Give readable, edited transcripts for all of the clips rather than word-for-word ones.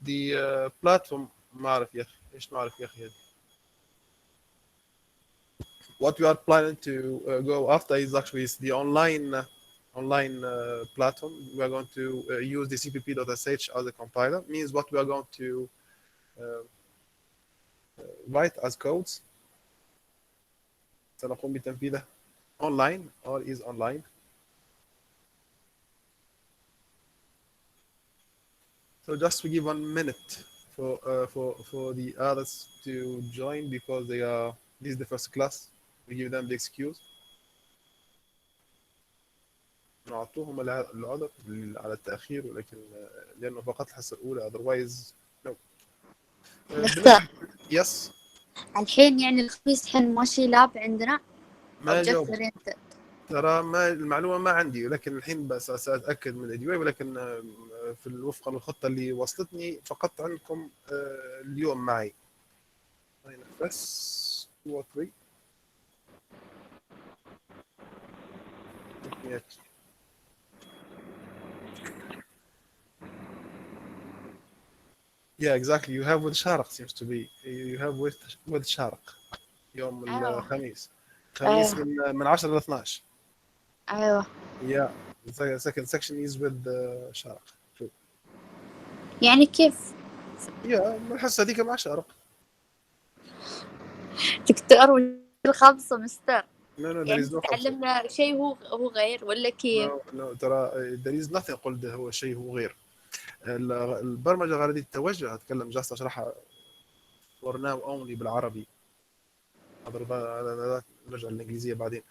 the platform. ما أعرف يا أخي إيش ما أعرف يا أخي. What we are planning to go after is actually the online platform. We are going to use the cpp.sh as a compiler. Means what we are going to write as codes. سنقوم بتنفيذه online or is online. So just to give 1 minute for the others to join because this is the first class. We give them the excuse. نعطوهم العذر على التأخير ولكن لأنه فقط الحصة الأولى otherwise no. دكتور يس الحين يعني الخميس الحين ماشي لاب عندنا ما Object جاوب oriented. ترى ما المعلومة ما عندي ولكن الحين بس سأتأكد من الإدوية ولكن في وفقا للخطة اللي وصلتني فقط عندكم اليوم معي بس 2 or 3 Yeah, exactly. You have with Sharq seems to be. You have with Sharq يوم الخميس. خميس من 10 ل 12. أيوة. Yeah. The second section is with Sharq. True. يعني كيف؟ Yeah, الحصة هذيك مع Sharq. دكتور الخمسة مستر. No, there يعني is no تعلمنا شيء هو غير ولا كيف؟ No, ترى there is nothing قلت هو شيء هو غير. البرمجة غالبية التوجه أتكلم جالس أشرحها for now only بالعربي. نرجع للإنجليزية بعدين.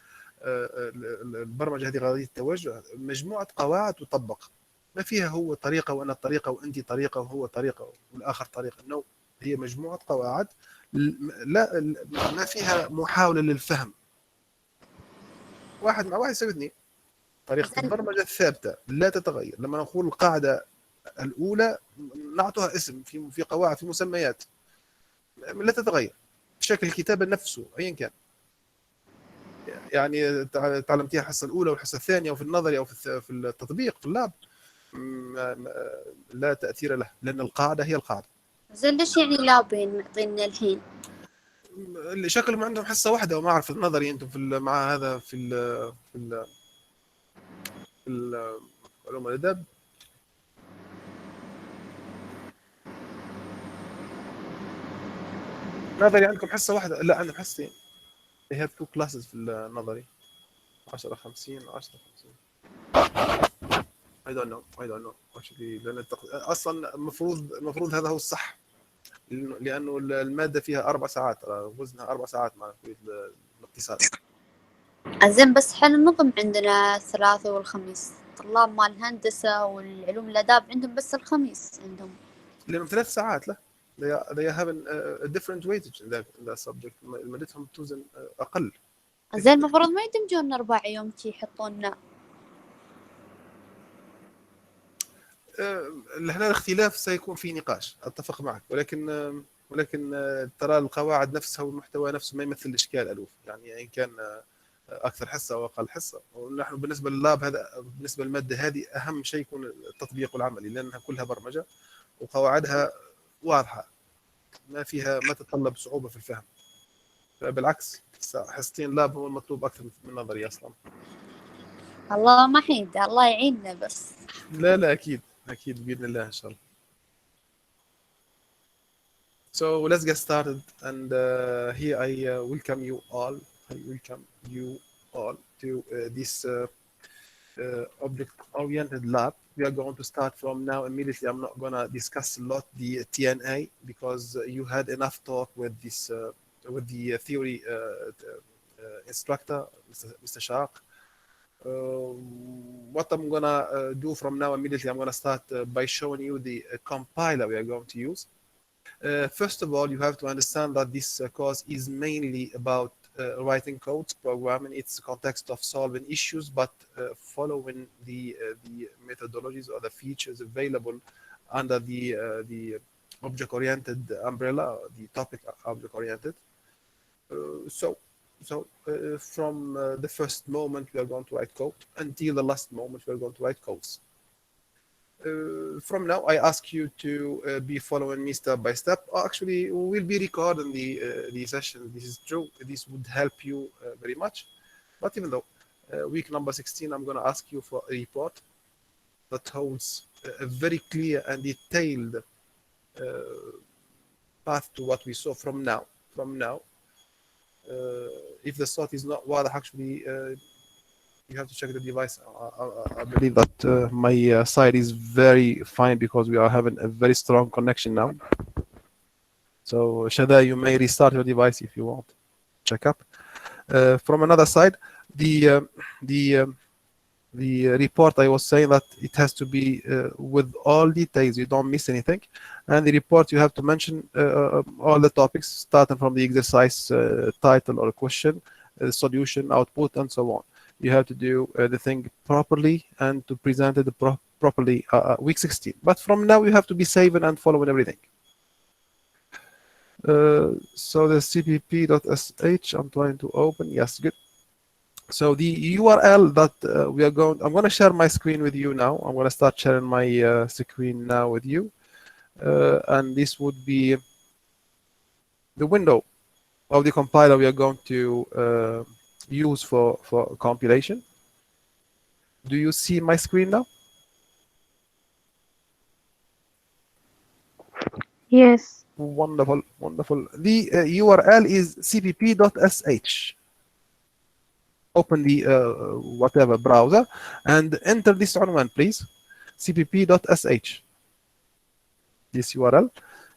البرمجة هذه غالبية التوجه مجموعة قواعد تطبق. ما فيها هو طريقة وأنا طريقة وأنت طريقة وهو طريقة والآخر طريقة. no. هي مجموعة قواعد لا ما فيها محاولة للفهم. 1 مع 1 يساوي 2. طريقة البرمجة الثابتة لا تتغير. لما نقول القاعدة الأولى نعطوها اسم في قواعد في مسميات لا تتغير. شكل الكتابة نفسه أيا كان. يعني تعلمتيها الحصة الأولى والحصة الثانية وفي النظري أو في التطبيق في اللاب لا تأثير له لأن القاعدة هي القاعدة. زين ليش يعني لابين معطينا الحين؟ اللي شكلهم عندهم حصة واحدة وما أعرف النظري أنتم مع هذا في علوم الأدب نظري عندكم حصة واحدة. لا عندهم حصتين. they have 2 classes في النظري 10 50 10 50. I don't know actually لأن أصلا المفروض هذا هو الصح لأنه المادة فيها 4 ساعات وزنها 4 ساعات مع الاقتصاد. زين بس حنا النظم عندنا الثلاثاء والخميس. طلاب مال الهندسة والعلوم الآداب عندهم بس الخميس عندهم. لأنهم 3 ساعات لا. they have a different weightage in that subject. مادتهم توزن أقل. زين المفروض ما يدمجون 4 يوم يحطوننا. هنا الاختلاف سيكون في نقاش أتفق معك ولكن ترى القواعد نفسها والمحتوى نفسه ما يمثل إشكال ألوف يعني إن كان أكثر حصة أو أقل حصة. ونحن بالنسبة لللاب هذا بالنسبة للمادة هذه أهم شيء يكون التطبيق العملي لأنها كلها برمجة وقواعدها واضحة ما تتطلب صعوبة في الفهم. بالعكس حصتين لاب هو المطلوب أكثر من نظري أصلا. الله ما حيد الله يعيننا بس. لا أكيد بإذن الله إن شاء الله. So let's get started and here I welcome you all to this object-oriented lab. We are going to start from now immediately. I'm not going to discuss a lot the TNA because you had enough talk with this with the theory instructor, Mr. Shark. What I'm going to do from now immediately, I'm going to start by showing you the compiler we are going to use. First of all, you have to understand that this course is mainly about writing codes, programming. It's a context of solving issues, but following the methodologies or the features available under the object-oriented umbrella, the topic object-oriented. So from the first moment we are going to write code until the last moment we are going to write codes. From now, I ask you to be following me step by step. Actually, we'll be recording the session. This is true. This would help you very much. But even though week number 16, I'm going to ask you for a report that holds a very clear and detailed path to what we saw from now. If the thought is not واضح, actually, you have to check the device. I believe that my side is very fine because we are having a very strong connection now. So Shada, you may restart your device if you want. Check up. From another side, the report, I was saying that it has to be with all details. You don't miss anything. And the report, you have to mention all the topics, starting from the exercise title or question, solution, output, and so on. You have to do the thing properly and to present it properly week 16. But from now, you have to be saving and following everything. So the cpp.sh, I'm trying to open. Yes, good. So the URL that I'm going to share my screen with you now. I'm going to start sharing my screen now with you. And this would be the window of the compiler we are going to use for compilation. Do you see my screen now? Yes. Wonderful, wonderful. The URL is cpp.sh. Open the whatever browser and enter this one, please. cpp.sh. This URL,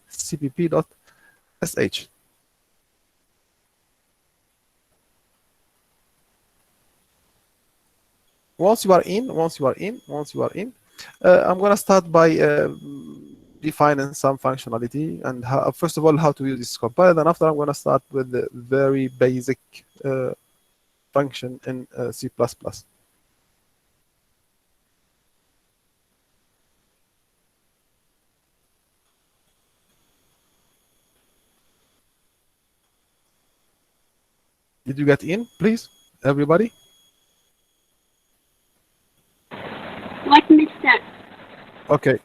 cpp.sh. Once you are in, I'm going to start by defining some functionality and first of all, how to use this compiler. Then after, I'm going to start with the very basic function in C++. Did you get in, please, everybody? What makes that? Okay,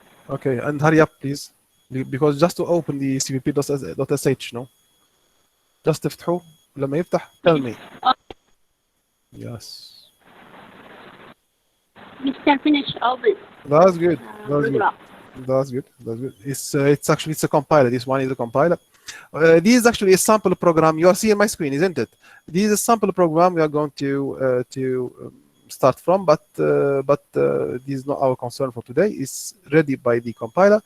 and hurry up, please, because just to open the cpp.sh, no? Just تفتحه لما يفتح tell me. Yes. Mr. Finish open. That's good. That's good. It's actually a compiler. This one is a compiler. This is actually a sample program. You are seeing my screen, isn't it? This is a sample program we are going to start from, but this is not our concern for today. It's ready by the compiler.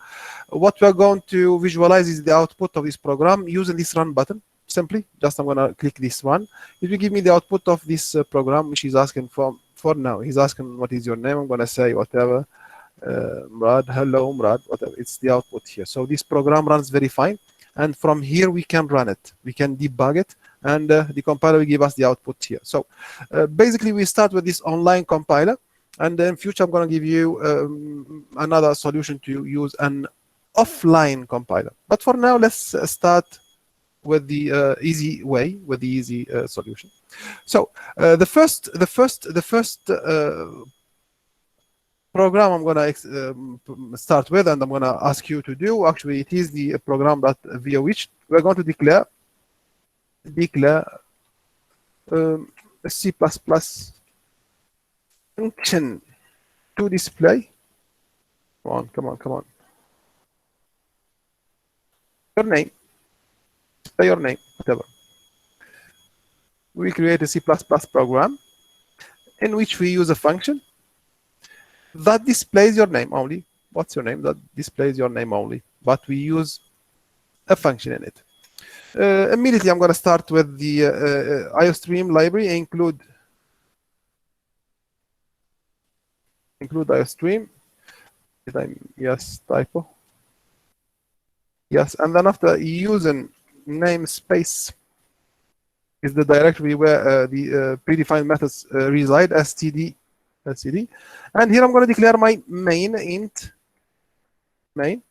What we are going to visualize is the output of this program using this run button. Simply, just I'm going to click this one. It will give me the output of this program, which is asking for now. He's asking, what is your name? I'm going to say whatever. Murad, hello, Murad, whatever. It's the output here. So this program runs very fine. And from here, we can run it. We can debug it. And the compiler will give us the output here. So basically, we start with this online compiler. And then in future, I'm going to give you another solution to use an offline compiler. But for now, let's start with the easy way, with the easy solution. So the first program I'm going to start with, and I'm going to ask you to do, actually, it is the program that via which we're going to declare a C++ function to display. Come on. Your name. Display your name, whatever. We create a C++ program in which we use a function that displays your name only. What's your name? That displays your name only. But we use a function in it. Immediately, I'm going to start with the IOStream library. Include IOStream. Yes, typo. Yes, and then after using namespace is the directory where the predefined methods reside, std. And here I'm going to declare my main int main.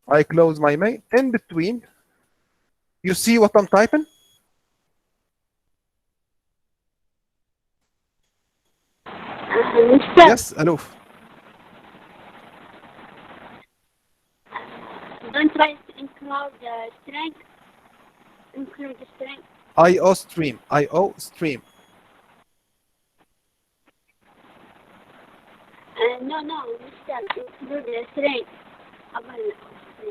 I close my main. In between, you see what I'm typing? Yes, Aloof. Don't try to include the string. Include the string. IO stream. IO stream. No, Mr. Include the string.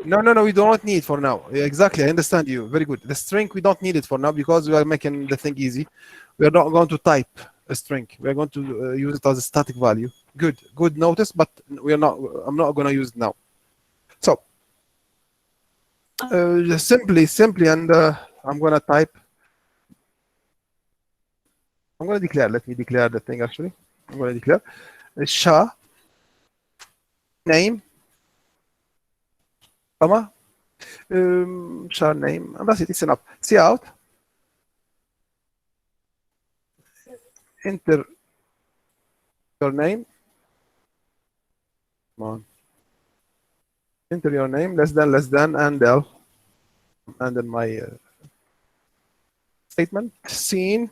No, we do not need for now. Exactly, I understand you. Very good. The string, we don't need it for now because we are making the thing easy. We are not going to type a string. We are going to use it as a static value. Good notice, but we are not. I'm not going to use it now. So simply, and I'm going to type. I'm going to declare. Let me declare the thing actually. I'm going to declare SHA name, comma, SHA name, and that's it. It's enough. See out. Enter your name. Come on. Enter your name, less than, and L. And then my statement, scene.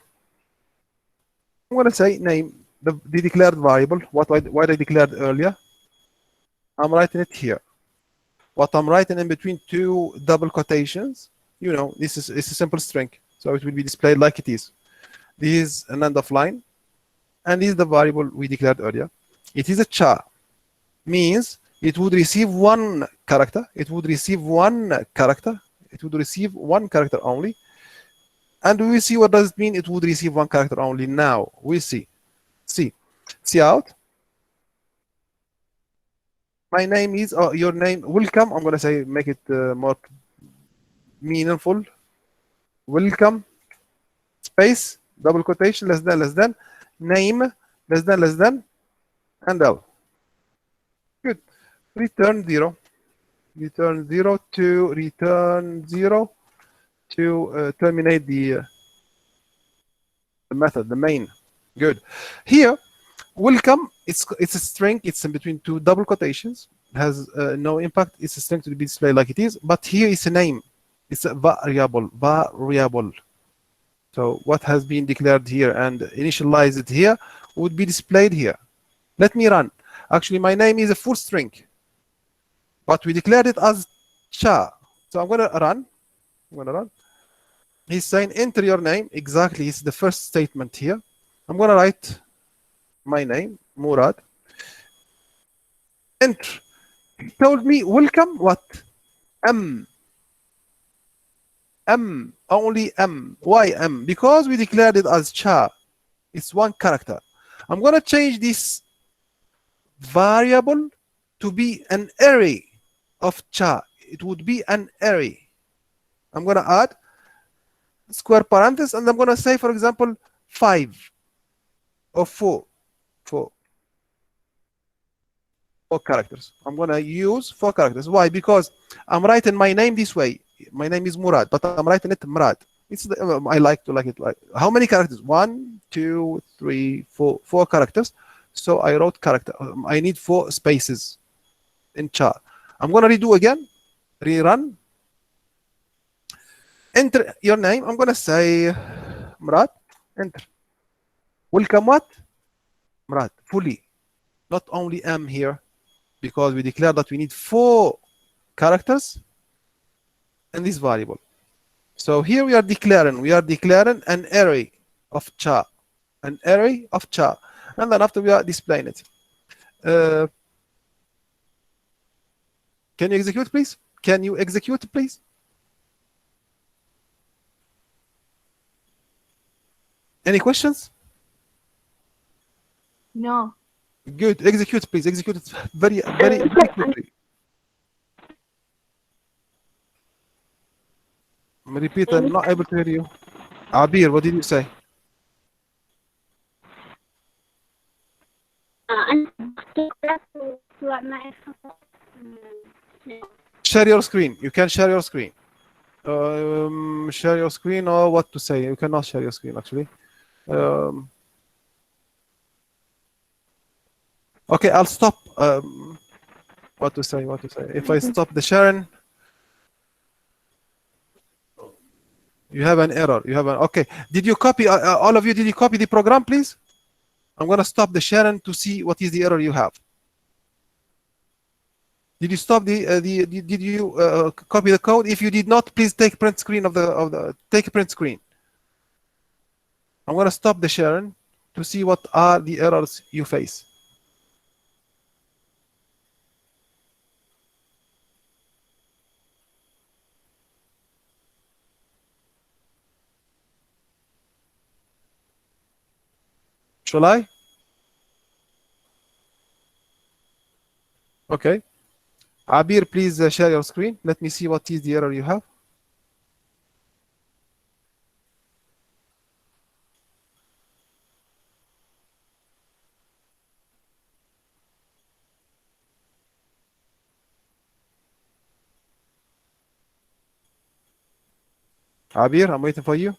I'm going to say name, the declared variable, what I declared earlier. I'm writing it here. What I'm writing in between two double quotations, you know, it's a simple string. So it will be displayed like it is. This is an end of line. And this is the variable we declared earlier. It is a char. Means it would receive one character. It would receive one character. It would receive one character only. And we will see what does it mean. It would receive one character only. Now we'll see. See out. My name is your name. Welcome. I'm gonna say make it more meaningful. Welcome. Space. Double quotation. Less than. Name. Less than. And L. Good. Return 0. Return 0 to return 0 to terminate the method, the main. Good. Here, welcome. It's a string. It's in between two double quotations. It has no impact. It's a string to be displayed like it is. But here is a name. It's a variable. So what has been declared here and initialized here would be displayed here. Let me run. Actually, my name is a full string, but we declared it as cha. So I'm gonna run. He's saying enter your name. Exactly, it's the first statement here. I'm gonna write my name, Murad. Enter. He told me welcome. What? M. Only M. Why M? Because we declared it as cha. It's one character. I'm gonna change this variable to be an array of cha. It would be an array. I'm going to add square parenthesis, and I'm going to say, for example, 5 or 4 characters. I'm going to use 4 characters. Why? Because I'm writing my name this way. My name is Murad, but I'm writing it Murad. I like it like how many characters? 1, 2, 3, 4 characters. So I wrote character. I need 4 spaces in cha. I'm going to redo again. Rerun. Enter your name. I'm going to say Murad. Enter. Welcome what? Murad. Fully. Not only M here, because we declared that we need 4 characters in this variable. So here we are declaring an array of cha. An array of cha. And then after we are displaying it. Can you execute, please? Can you execute, please? Any questions? No. Good. Execute, please. Execute it very quickly. Repeat. I'm not able to hear you. Abir, what did you say? Share your screen. You can share your screen. Share your screen, or what to say? You cannot share your screen actually. Okay, I'll stop. What to say? If I stop the sharing, you have an error. Okay. Did you copy? All of you, did you copy the program, please? I'm gonna stop the sharing to see what is the error you have. Did you stop did you copy the code? If you did not, please take print screen of the take a print screen. I'm going to stop the sharing to see what are the errors you face. Shall I? Okay. Abir, please share your screen. Let me see what is the error you have. Abir, I'm waiting for you.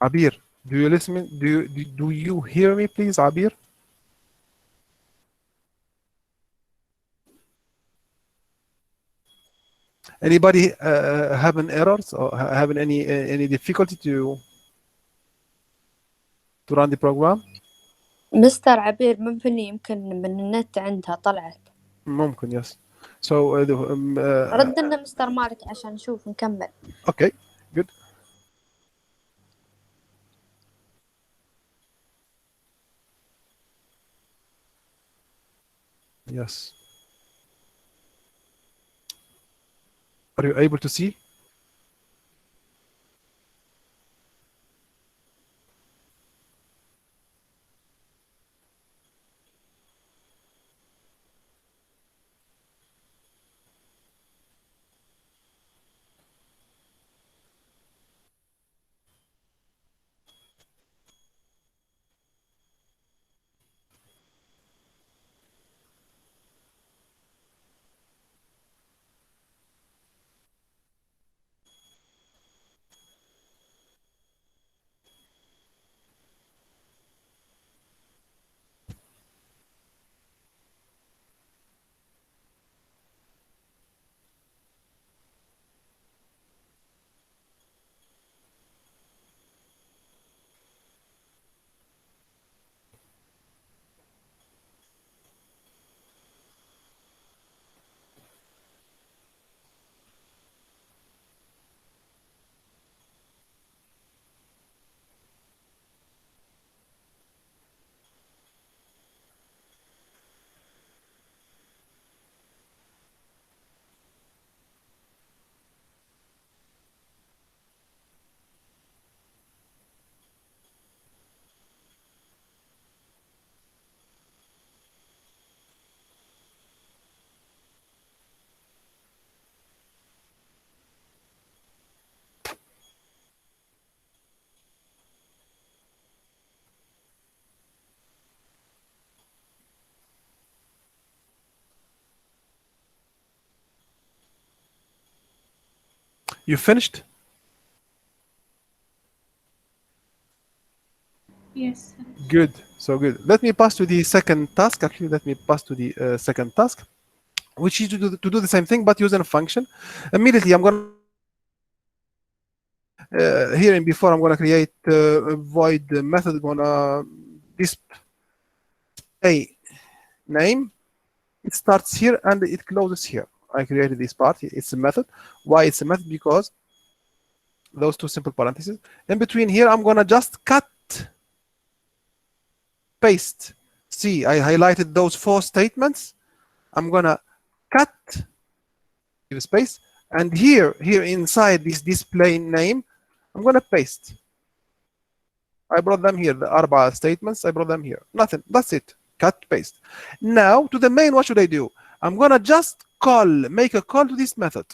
Abir, do you listen? Do you hear me, please, Abir? Anybody having errors or having any difficulty to run the program? مستر عبير ممكن يمكن من النت عندها طلعت. ممكن, yes. So رد لنا مستر مالك عشان نشوف نكمل. Okay, good. Yes. Are you able to see? You finished? Yes. Good. So good. Let me pass to the second task. Actually, let me pass to the second task, which is to do the same thing but using a function. Immediately, I'm going to here and before I'm going to create a void method. Going to display name. It starts here and it closes here. I created this part. It's a method. Why it's a method? Because those two simple parentheses. In between here, I'm going to just cut, paste. See, I highlighted those 4 statements. I'm going to cut, give space, and here inside this display name, I'm going to paste. I brought them here, the arba statements, I brought them here. Nothing, that's it. Cut, paste. Now, to the main, what should I do? I'm going to just make a call to this method.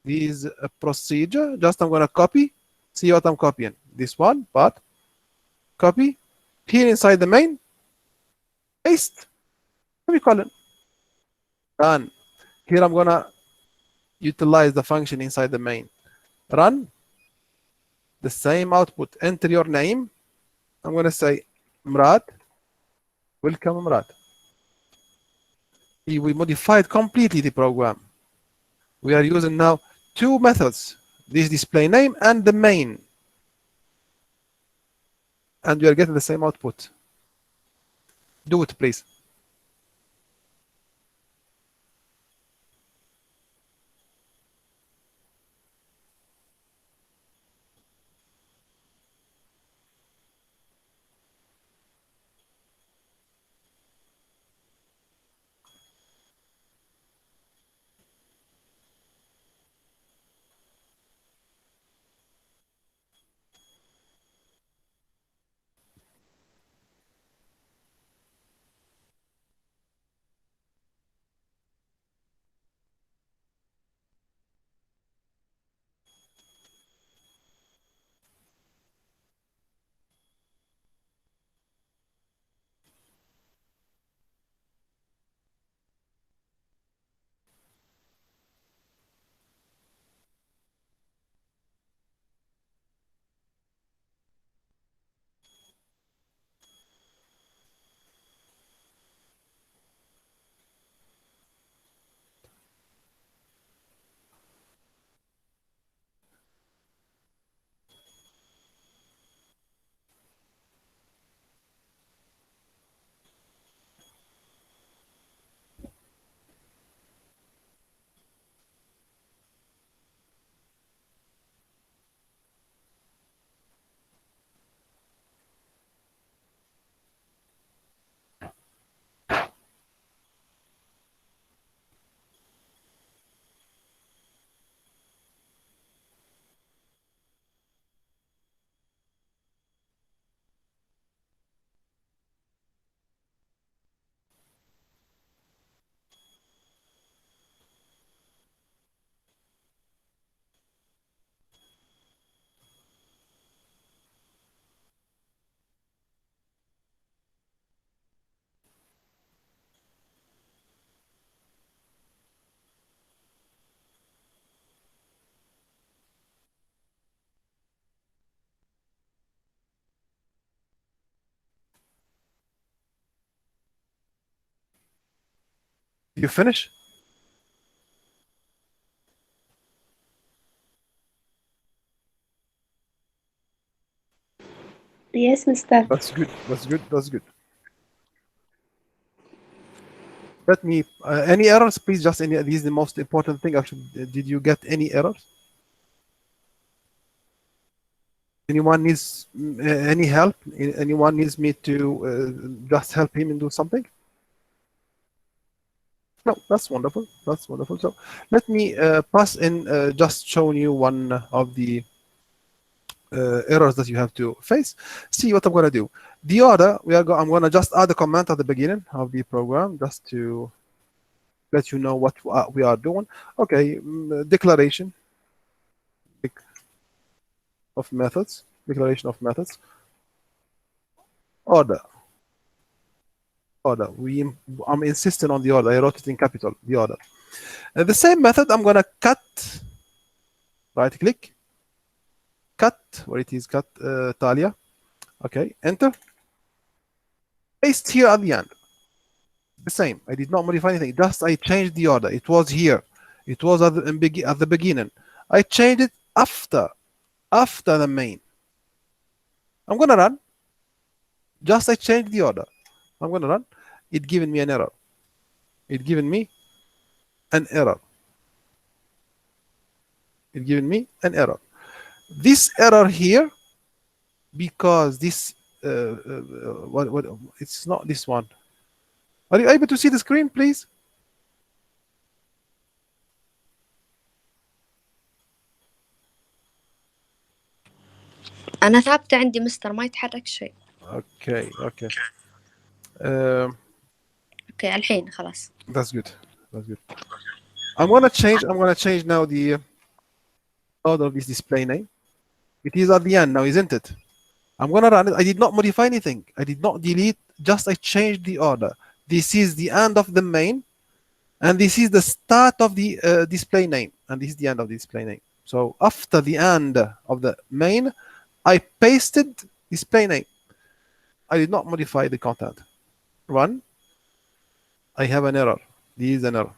this procedure. Just I'm going to copy. See what I'm copying. This one, but copy. Here inside the main, paste, semicolon. Done. Here I'm going to utilize the function inside the main. Run. The same output. Enter your name. I'm going to say Murad. Welcome, Murad. We modified completely the program. We are using now two methods, this display name and the main. And we are getting the same output. Do it, please. You finish? Yes, Mr. That's good. That's good. That's good. Let me. Any errors, please? Just any. This is the most important thing. Actually, did you get any errors? Anyone needs any help? Anyone needs me to just help him and do something? No, that's wonderful. That's wonderful. So let me pass in just showing you one of the errors that you have to face. See what I'm going to do. The order I'm going to just add a comment at the beginning of the program just to let you know what we are doing. Okay, declaration of methods. Declaration of methods. Order. I'm insisting on the order. I wrote it in capital. The order. The same method. I'm going to cut. Right click. Cut. Where it is cut. Talia. Okay. Enter. Paste here at the end. The same. I did not modify anything. Just I changed the order. It was here. It was at the beginning. I changed it after the main. I'm gonna run. Just I changed the order. I'm gonna run. It given me an error. It given me an error. It given me an error. This error here, because this what it's not this one. Are you able to see the screen, please? أنا ثابتة عندي مستر ما يتحرك شيء. Okay. أوكي الحين خلاص. That's good. I'm gonna change now the order of this display name. It is at the end now, isn't it? I'm gonna run it. I did not modify anything. I did not delete, just I changed the order. This is the end of the main, and this is the start of the display name, and this is the end of the display name. So after the end of the main, I pasted display name. I did not modify the content. Run. I have an error. This is an error.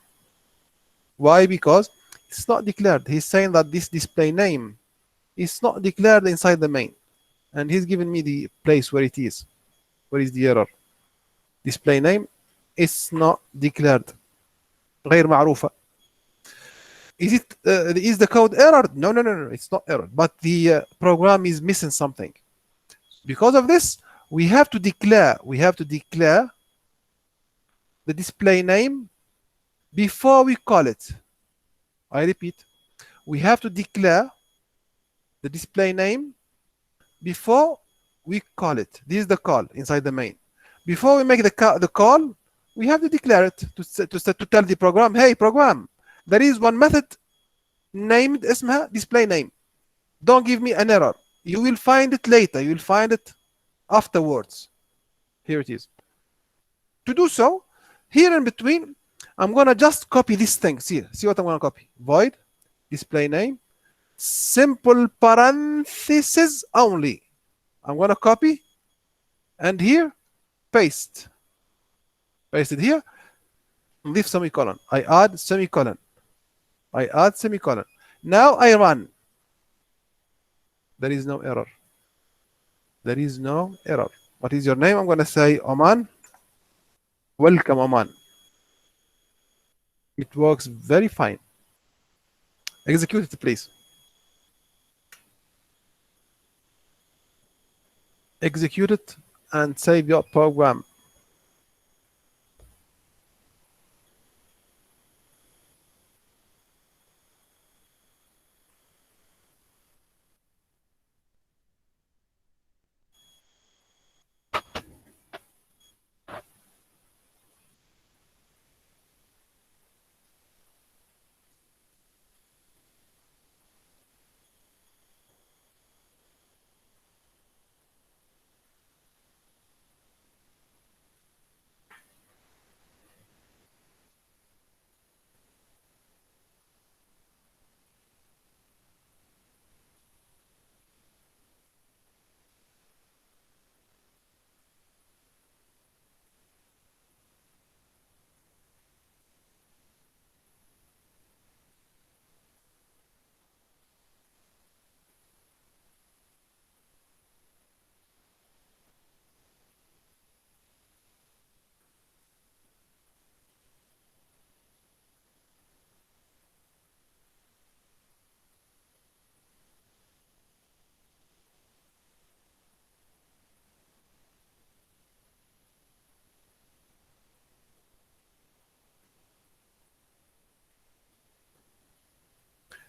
Why? Because it's not declared. He's saying that this display name is not declared inside the main, and he's given me the place where it is. Where is the error? Display name is not declared. غير معروفة. Is the code error? No, it's not error, but the program is missing something. Because of this, we have to declare the display name before we call it. I repeat, we have to declare the display name before we call it. This is the call inside the main. Before we make the call, we have to declare it to tell the program, hey program, there is one method named اسمها display name. Don't give me an error. You will find it later. You will find it afterwards. Here it is. To do so, here in between, I'm gonna just copy this thing. See what I'm gonna copy. Void display name, simple parenthesis only. I'm gonna copy, and here paste. Paste it here. Leave semicolon. I add semicolon. Now I run. There is no error. What is your name? I'm gonna say Oman. Welcome, Oman. It works very fine. Execute it, please. Execute it and save your program.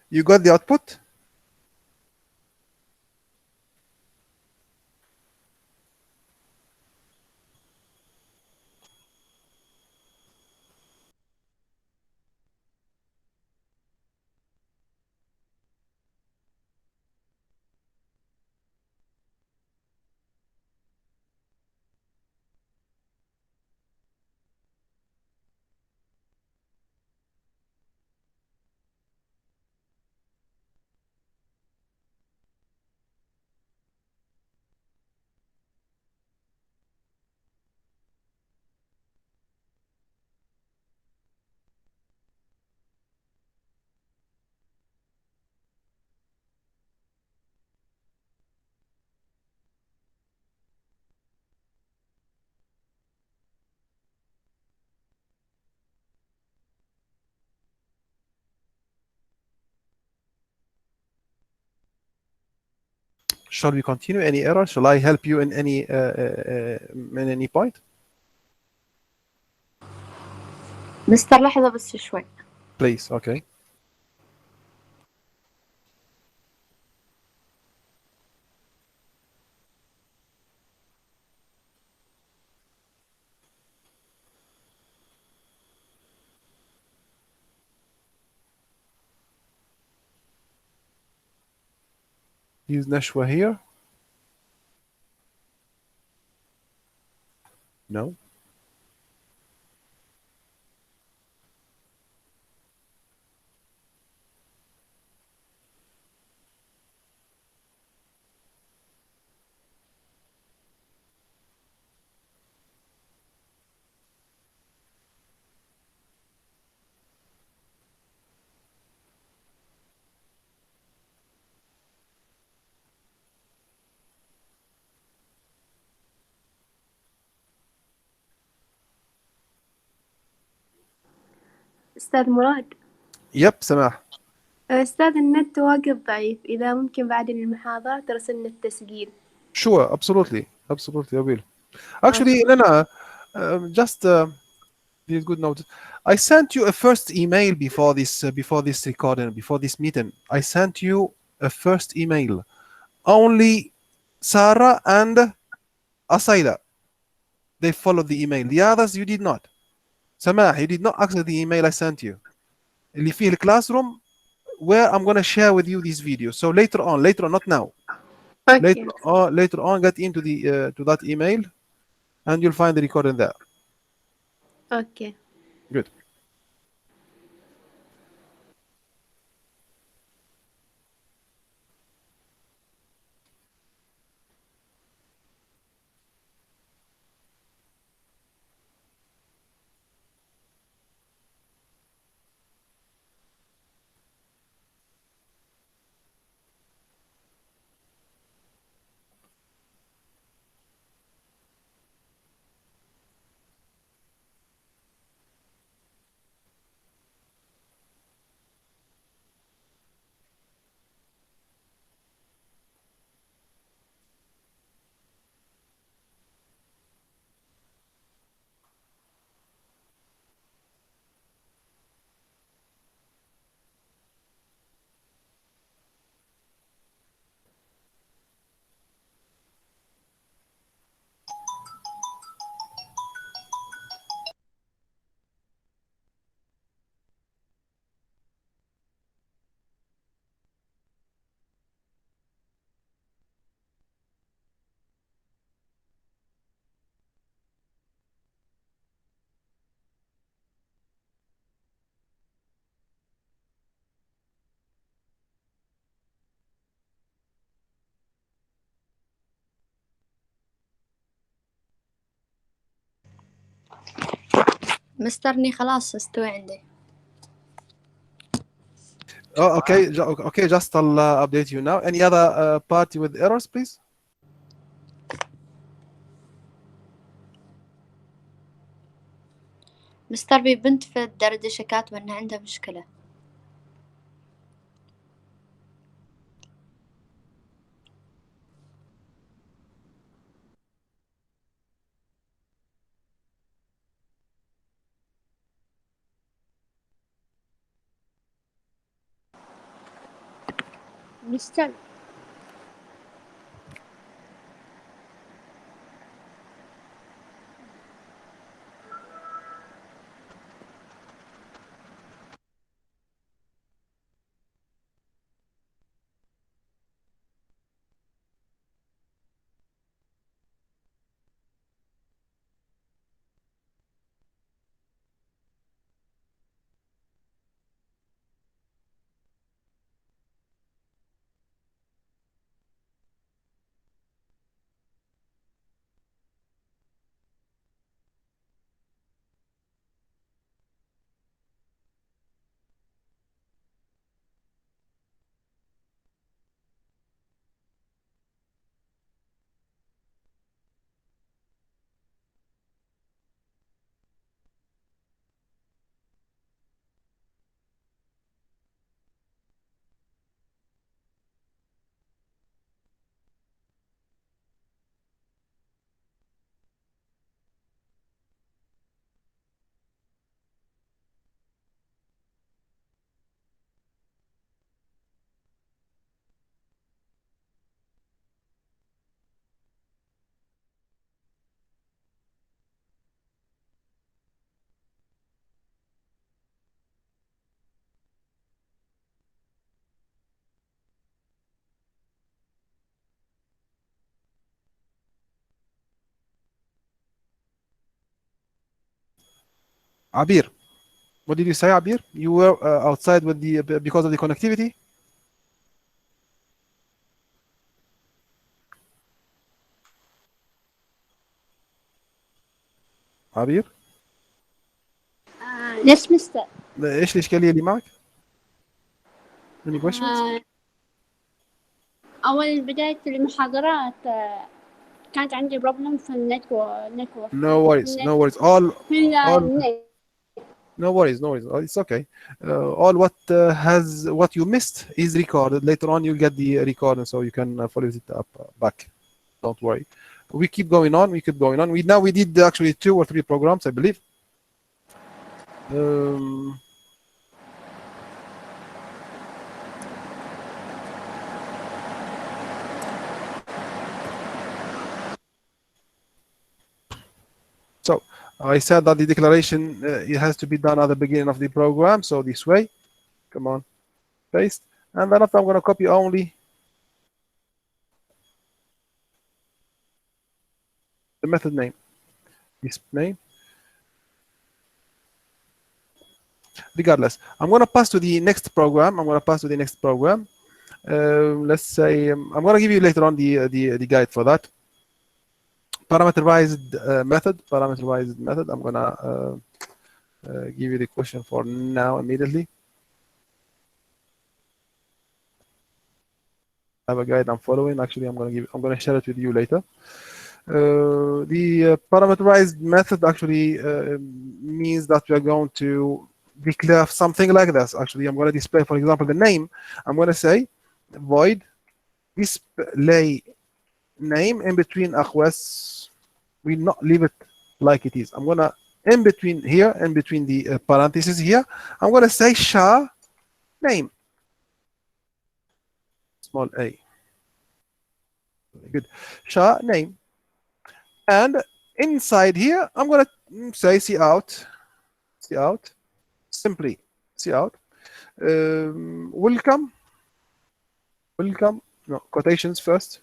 You got the output? Shall we continue? Any error? Shall I help you in any point? مستر لحظة بس شوي. Please, okay. Is Nashwa here? No. أستاذ مراد. Yep, سماح. أستاذ النت واقف ضعيف، إذا ممكن بعد المحاضرة ترسلنا التسجيل. Sure, absolutely, I will. Actually, Lena, just please good note. I sent you a first email before this recording, before this meeting. I sent you a first email. Only Sarah and Asaida, they followed the email. The others you did not. Samah, you did not access the email I sent you. اللي فيه الكلاسروم where I'm gonna share with you this video. So later on, not now. أوكي. Later on, get into the to that email, and you'll find the recording there. أوكي. Good. مسترني خلاص استوى عندي. Oh, okay, okay. Just I'll update you now. Any other party with errors, please? مستر بي بنت في الدردشة كاتبة إن عندها مشكلة. مستر Abir, what did you say, Abir? You were outside with the because of the connectivity. عبير Yes, mister. ايش الاشكاليه اللي معك؟ Any questions? أول بداية المحاضرات كانت عندي problem في النتورك. No worries, no worries. All النت. no worries, no worries. It's okay. All what you missed is recorded. Later on, you'll get the recording, so you can follow it up back. Don't worry. We keep going on. We keep going on. We did actually 2 or 3 programs, I believe. So I said that the declaration it has to be done at the beginning of the program. So this way, come on, paste, and then after I'm going to copy only the method name, this name. Regardless, I'm going to pass to the next program. Let's say I'm going to give you later on the guide for that. Parameterized method. I'm going to give you the question for now immediately. I have a guide I'm following. Actually, I'm going to share it with you later. The parameterized method actually means that we are going to declare something like this. Actually, I'm going to display, for example, the name. I'm going to say void display name in between akhwas. We not leave it like it is. I'm going to in between the parentheses here, I'm going to say sha name, small a. Good. Sha name. And inside here, I'm going to say cout, simply cout. Welcome, no, quotations first.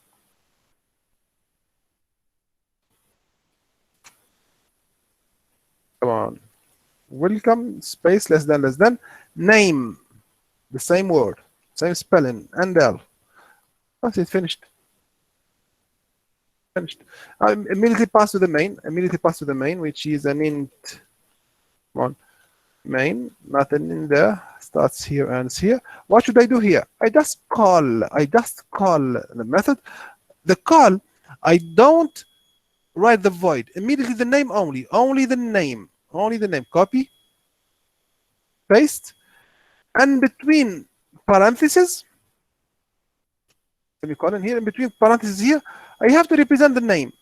Come on. Welcome, space, less than, name, the same word, same spelling, and L. That's it, finished. I immediately pass to the main, which is an int. Come on. Main, nothing in there, starts here, ends here. What should I do here? I just call the method. The call, I don't write the void. Immediately the name only the name. Copy, paste, and between parentheses, semicolon here, in between parentheses here, I have to represent the name.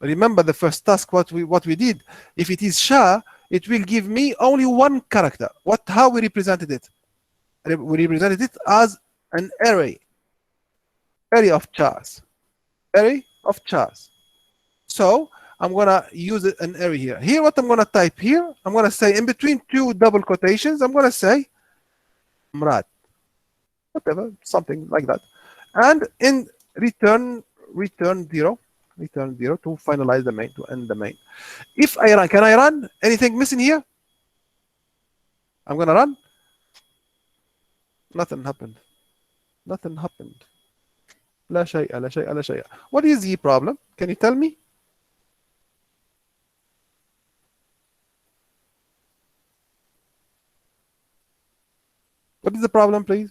Remember the first task, what we did. If it is sha, it will give me only one character. How we represented it? We represented it as an array of chars. So I'm gonna use an array here. Here, what I'm gonna type here, I'm gonna say in between 2 double quotations, I'm gonna say Mrad, whatever, something like that, and in return 0 to finalize the main, to end the main. If I run, can I run? Anything missing here? I'm gonna run. Nothing happened. لا شيء. What is the problem? Can you tell me? What is the problem, please?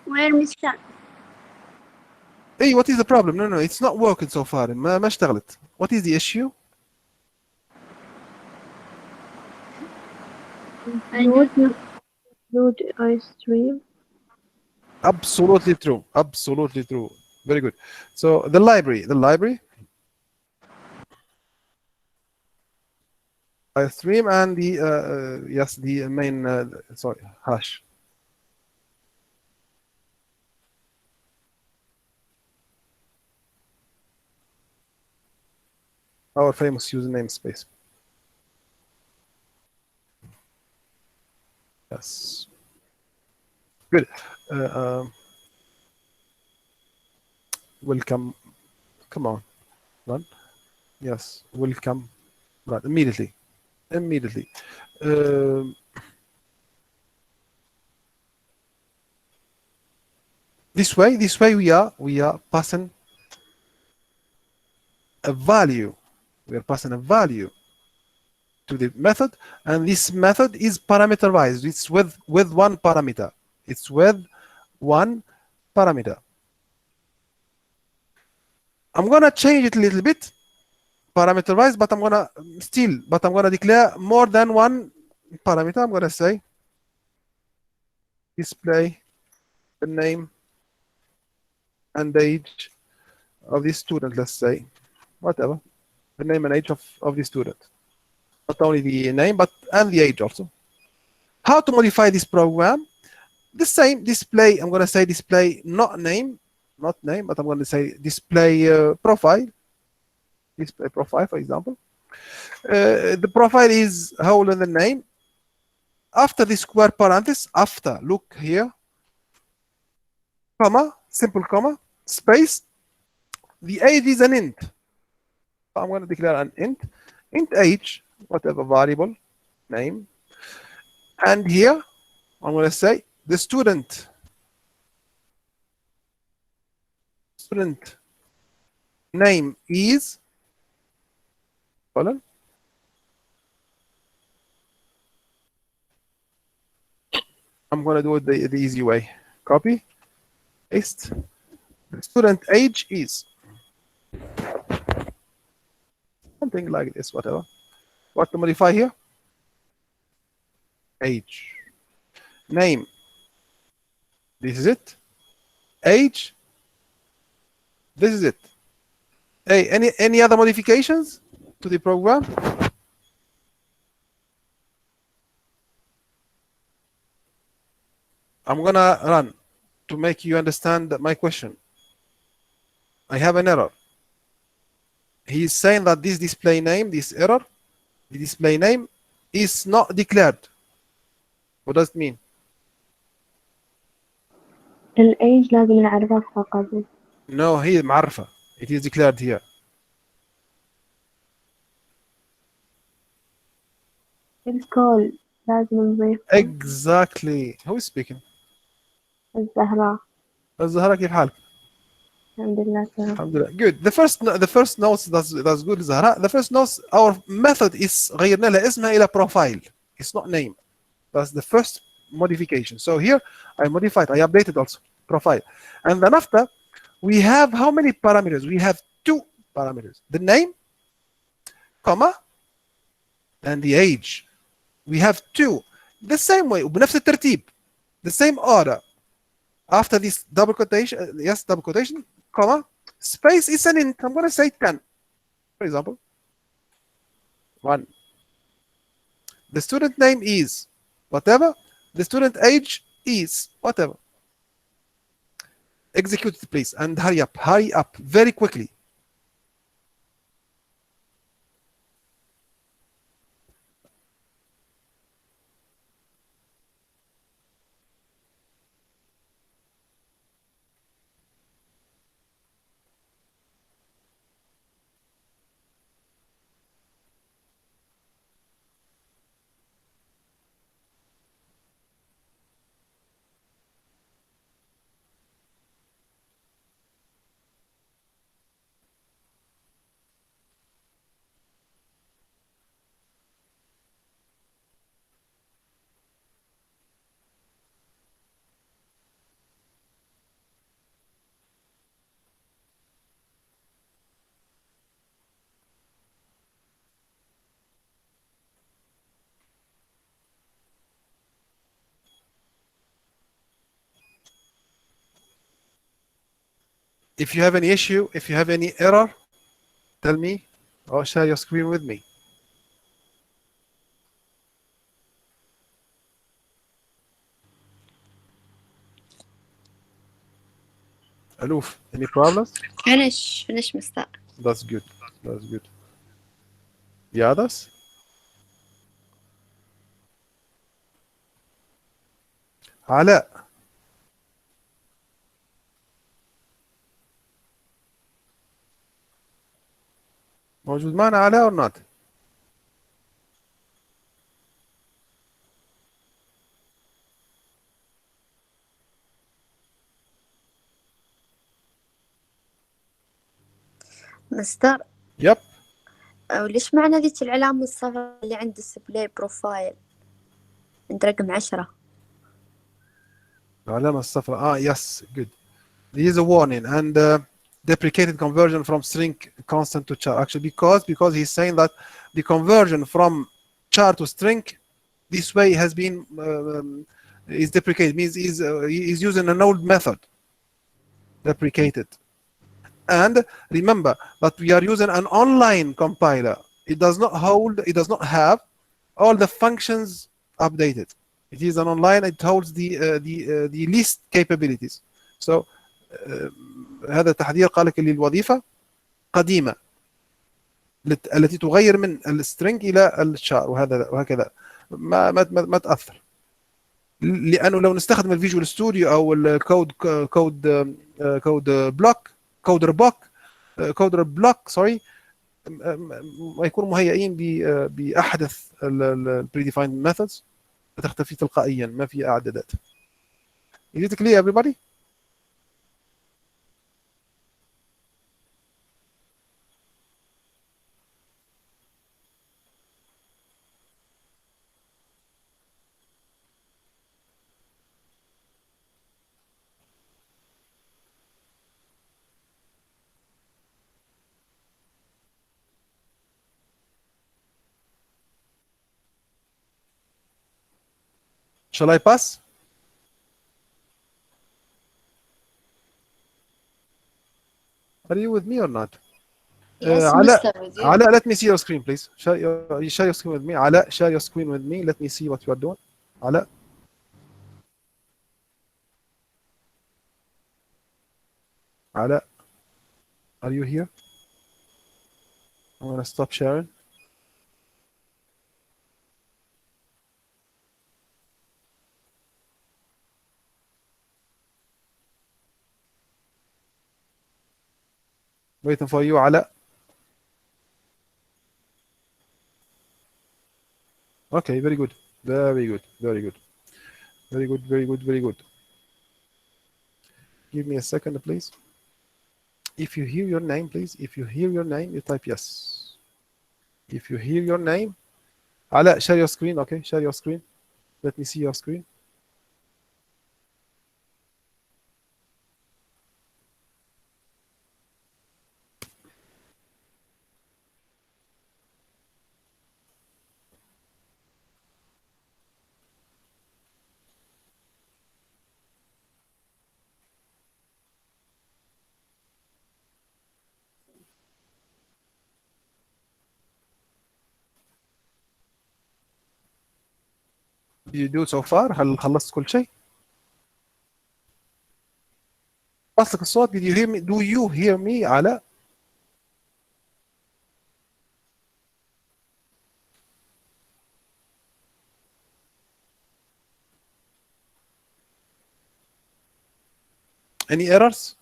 Where, mister? Hey, what is the problem? No, it's not working so far. ما اشتغلت. What is the issue? Load iStream. Absolutely true. Very good. So the library. Stream and the yes, the main hash. Our famous username space. Yes. Good. Welcome. Come on. run. Yes, welcome. Run immediately. This way we are passing a value. We are passing a value to the method, and this method is parameterized. It's with one parameter. It's with one parameter. I'm gonna change it a little bit, parameterized, but I'm gonna declare more than one parameter. I'm gonna say display the name and age of the student. Let's say whatever the name and age of the student. Not only the name, but and the age also. How to modify this program? The same display. I'm going to say display not name, but I'm going to say display profile. Display profile, for example. The profile is whole in the name. After the square parenthesis, look here, comma, simple comma, space. The age is an int. I'm going to declare an int age, whatever variable name. And here, I'm going to say the student name is colon. I'm going to do it the easy way. Copy, paste. The student age is something like this, whatever. What to modify here? Age. Name. This is it. Age. This is it. Hey, any other modifications to the program? I'm gonna run to make you understand my question. I have an error. He's saying that this display name, this error, the display name is not declared. What does it mean? الage لازم نعرفها قبل. No, هي معرفة. It is declared here. الكول لازم نضيف. Exactly. Who is speaking? الزهراء. الزهراء كيف حالك؟ الحمد لله تمام. الحمد لله. Good. The first notes that's good زهراء. The first notes our method is غيرنا لها اسمها إلى profile. It's not name. That's the first modification. So here I modified. I updated also profile. And then after we have how many parameters? We have two parameters. The name, comma, and the age. We have two. The same way, بنفس الترتيب. The same order. After this double quotation, yes, double quotation, comma, space is an int. I'm going to say 10, for example. 1. The student name is whatever. The student age is whatever. Execute it, please, and hurry up very quickly. If you have any issue, if you have any error, tell me or share your screen with me. Aloof, any problems? finish Mr. That's good. That's good. The others? علاء. موجود معنا علاء or not? مستر Yep. وليش معنى ذيك العلامة الصغيرة اللي عند السبلاي بروفايل عند رقم 10؟ العلامة الصفراء. Yes, good. There is a warning and deprecated conversion from string constant to char. Actually, because he's saying that the conversion from char to string this way has been is deprecated. Means he's using an old method. Deprecated. And remember that we are using an online compiler. It does not have all the functions updated. It is an online. It holds the least capabilities. So هذا تحذير قال لك اللي الوظيفة قديمة التي تغير من السترينج إلى الشار وهكذا ما تأثر، لأنه لو نستخدم الفيجوال ستوديو أو الكود كودر بلوك سوري ما يكونوا مهيئين بأحدث البريديفايند ميثودز تختفي تلقائيا، ما في إعدادات. Is it clear everybody? Shall I pass? Are you with me or not? Yes, Ala, Mr. With you. Ala, let me see your screen, please. Share your screen with me. Ala, share your screen with me. Let me see what you are doing. Ala. Ala, are you here? I'm going to stop sharing. Waiting for you, Ala. Okay, very good. Very good. Very good. Very good. Very good. Very good. Give me a second, please. If you hear your name, please. If you hear your name, you type yes. If you hear your name, Ala, share your screen. Okay, share your screen. Let me see your screen. Did you do so far؟ هل خلصت كل شيء؟ وصلك الصوت؟ Did you hear me? Do you hear me على؟ Any errors?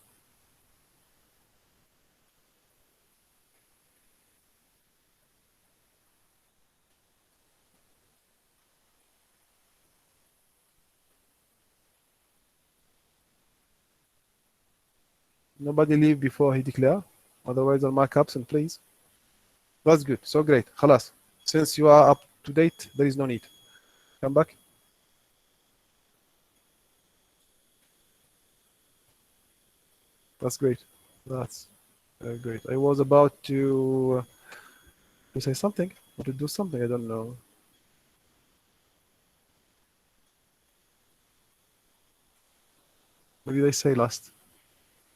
Nobody leave before he declare. Otherwise, I'll mark absent, please. That's good. So great. خلاص. Since you are up to date, there is no need. Come back. That's great. That's great. I was about to say something or to do something. I don't know. What did I say last?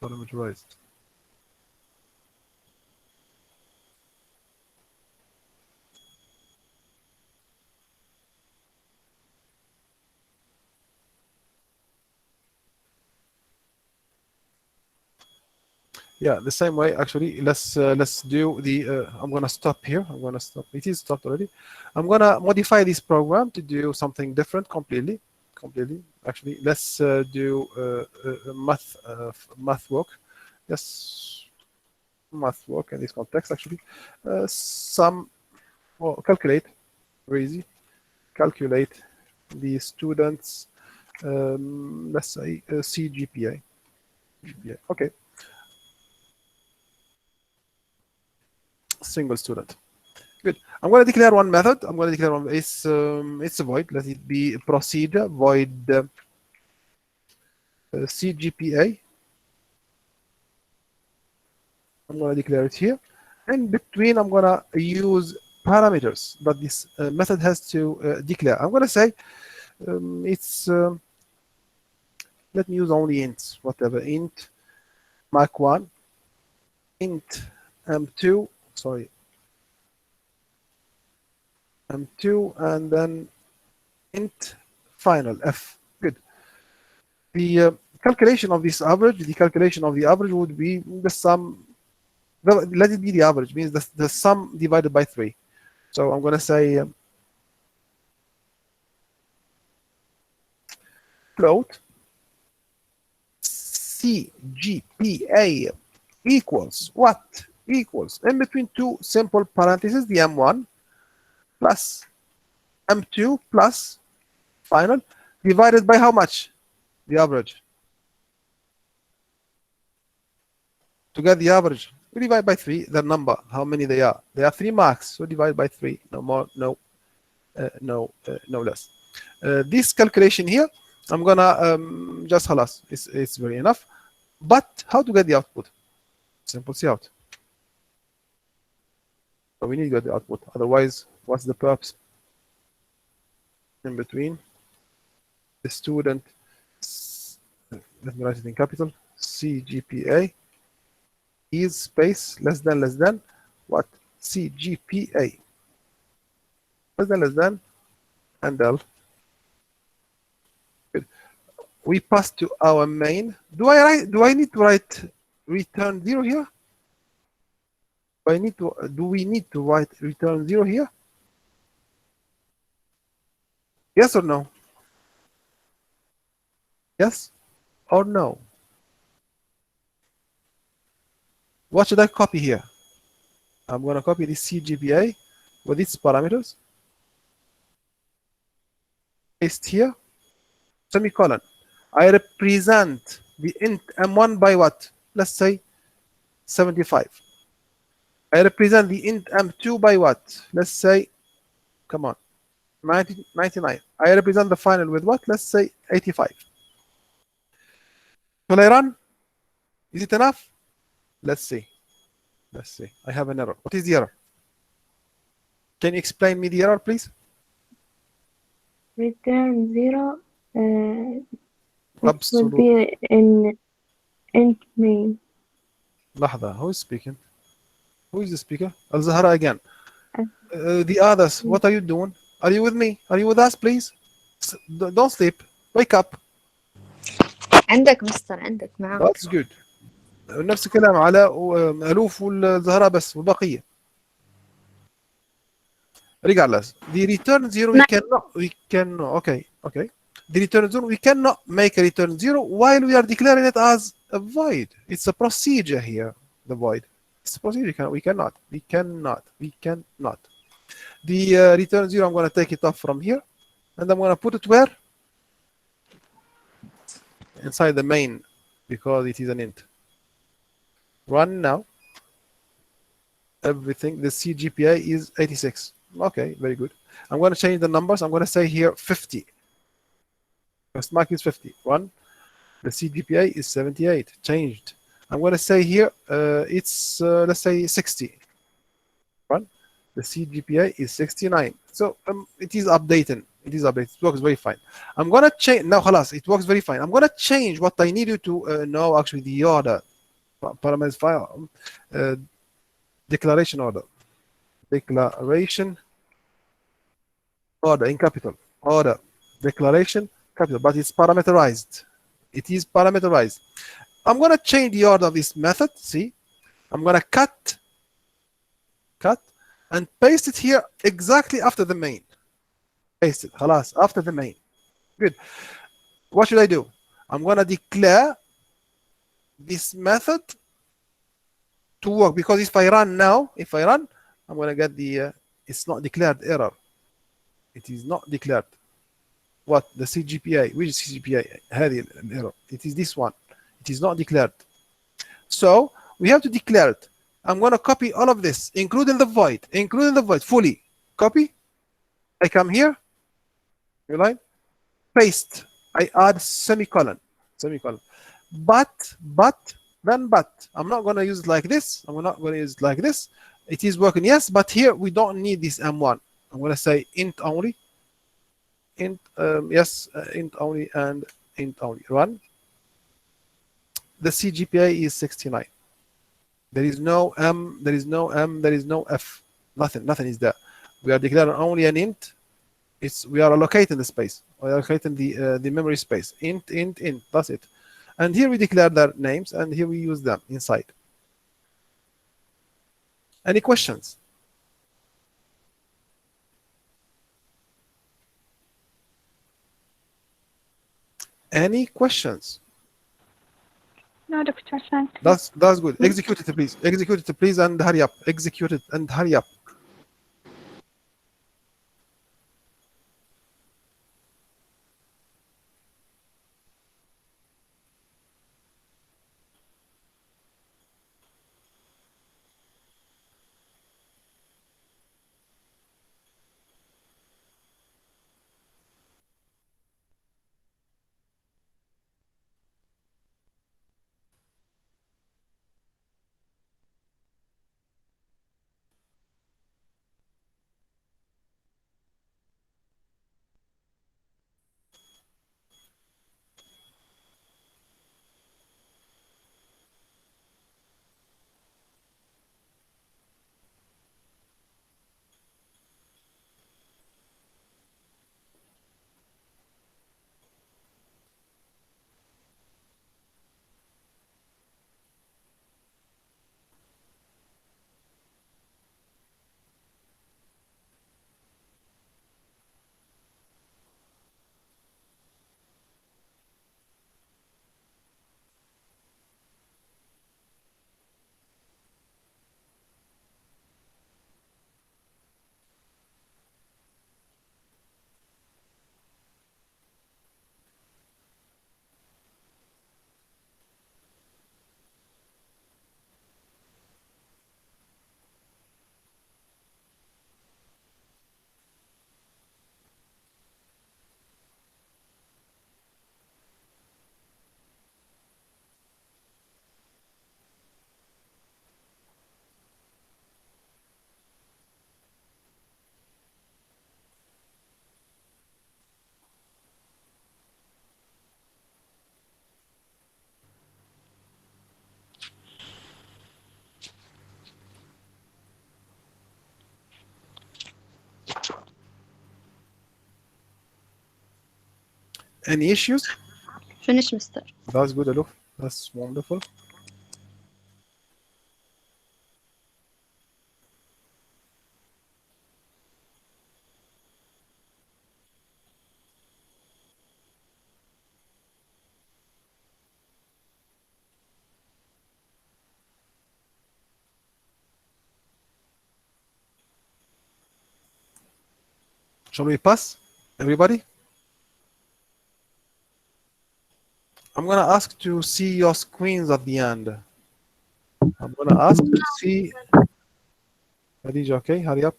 Parameterized. Yeah, the same way. Actually, let's do the. I'm gonna stop here. I'm gonna stop. It is stopped already. I'm gonna modify this program to do something different completely. Actually, let's do math work. Yes, must work in this context actually. Sum or calculate, very easy. Calculate the students, let's say CGPA. Okay. Single student. Good. I'm going to declare one method. I'm going to declare one. It's a void. Let it be procedure void CGPA. I'm going to declare it here. In between, I'm going to use parameters that this method has to declare. I'm going to say it's let me use only ints, whatever, int Mac1, int M2, sorry, M2, and then int final F. Good. The calculation of this average, the calculation of the average would be the sum. Let it be the average, means the sum divided by 3. So I'm going to say float CGPA equals what? Equals in between two simple parentheses, the M1 plus M2 plus final divided by how much? The average. To get the average, we divide by 3 the number, how many they are. There are 3 marks, so divide by 3, no more, no less. This calculation here, I'm gonna just halas, it's very enough. But how to get the output? Simple cout. So we need to get the output. Otherwise, what's the purpose? In between the student, let me write it in capital, CGPA is space less than what? CGPA less than and L. Good. We pass to our main. Do I need to write return 0 here? Do we need to write return 0 here? Yes or no? Yes or no? What should I copy here? I'm going to copy this CGPA with its parameters. Paste here. Semicolon. I represent the int M1 by what? Let's say 75. I represent the int M2 by what? Let's say, come on, 99. I represent the final with what? Let's say 85. Will I run? Is it enough? Let's see. Let's see. I have an error. What is the error? Can you explain me the error, please? return 0 it would Absolutely. be in int main. لحظة. Who is speaking? Who is the speaker? Al-Zahra again. The others, what are you doing? Are you with me? Are you with us, please? Don't sleep. Wake up. عندك مستر عندك معاك. That's good. نفس الكلام على ألوف والزهراء بس والبقية. Regardless, the return 0 we cannot. Okay. The return 0 we cannot make a return 0 while we are declaring it as a void. It's a procedure here. The void. It's a procedure. We cannot. The return 0, I'm going to take it off from here, and I'm going to put it where? Inside the main, because it is an int. Run now. Everything. The CGPA is 86. Okay, very good. I'm going to change the numbers. I'm going to say here 50. First mark is 50. Run. The CGPA is 78. Changed. I'm going to say here it's let's say 60. Run. The CGPA is 69. So it is updating. It is updated. It works very fine. I'm going to change now. Halas, it works very fine. I'm going to change what I need you to know. Actually, the order. Parameters file. Declaration order. Declaration order in capital. Order. Declaration capital. But it's parameterized. It is parameterized. I'm going to change the order of this method. See, I'm going to cut, and paste it here exactly after the main. Paste it. Halas, after the main. Good. What should I do? I'm going to declare this method to work, because if I run now, I'm gonna get the it's not declared error. It is not declared. What? The CGPA. Which CGPA? هذه الerror. It is this one. It is not declared. So we have to declare it. I'm gonna copy all of this, including the void, fully. Copy. I come here. You line. Paste. I add semicolon. But I'm not gonna use it like this. I'm not gonna use it like this. It is working, yes, but here we don't need this M1. I'm gonna say int only. Int int only and int only. Run. The CGPA is 69. There is no M, there is no M, there is no F. Nothing is there. We are declaring only an int. We are allocating the space. We are allocating the memory space. Int. That's it. And here we declare their names, and here we use them inside. Any questions? Any questions? No, Dr. Thank you. That's good. Execute it, please. Execute it, please, and hurry up. Execute it and hurry up. Any issues? Finish, mister. That's good, Aluf. That's wonderful. Shall we pass, everybody? I'm gonna ask to see your screens at the end. I'm gonna ask to see. Khadija, okay, hurry up.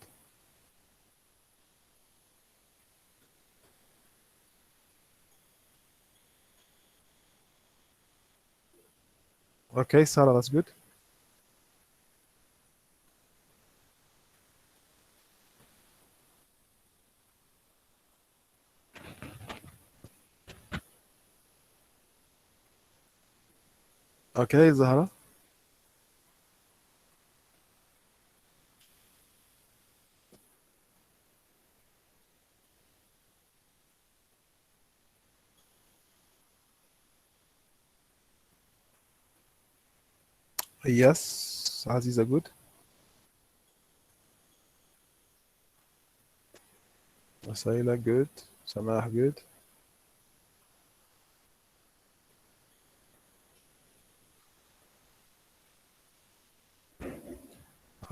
Okay, Sarah, that's good. Okay, Zahra. Yes, Aziza, good. Asaila, good. Samah, good.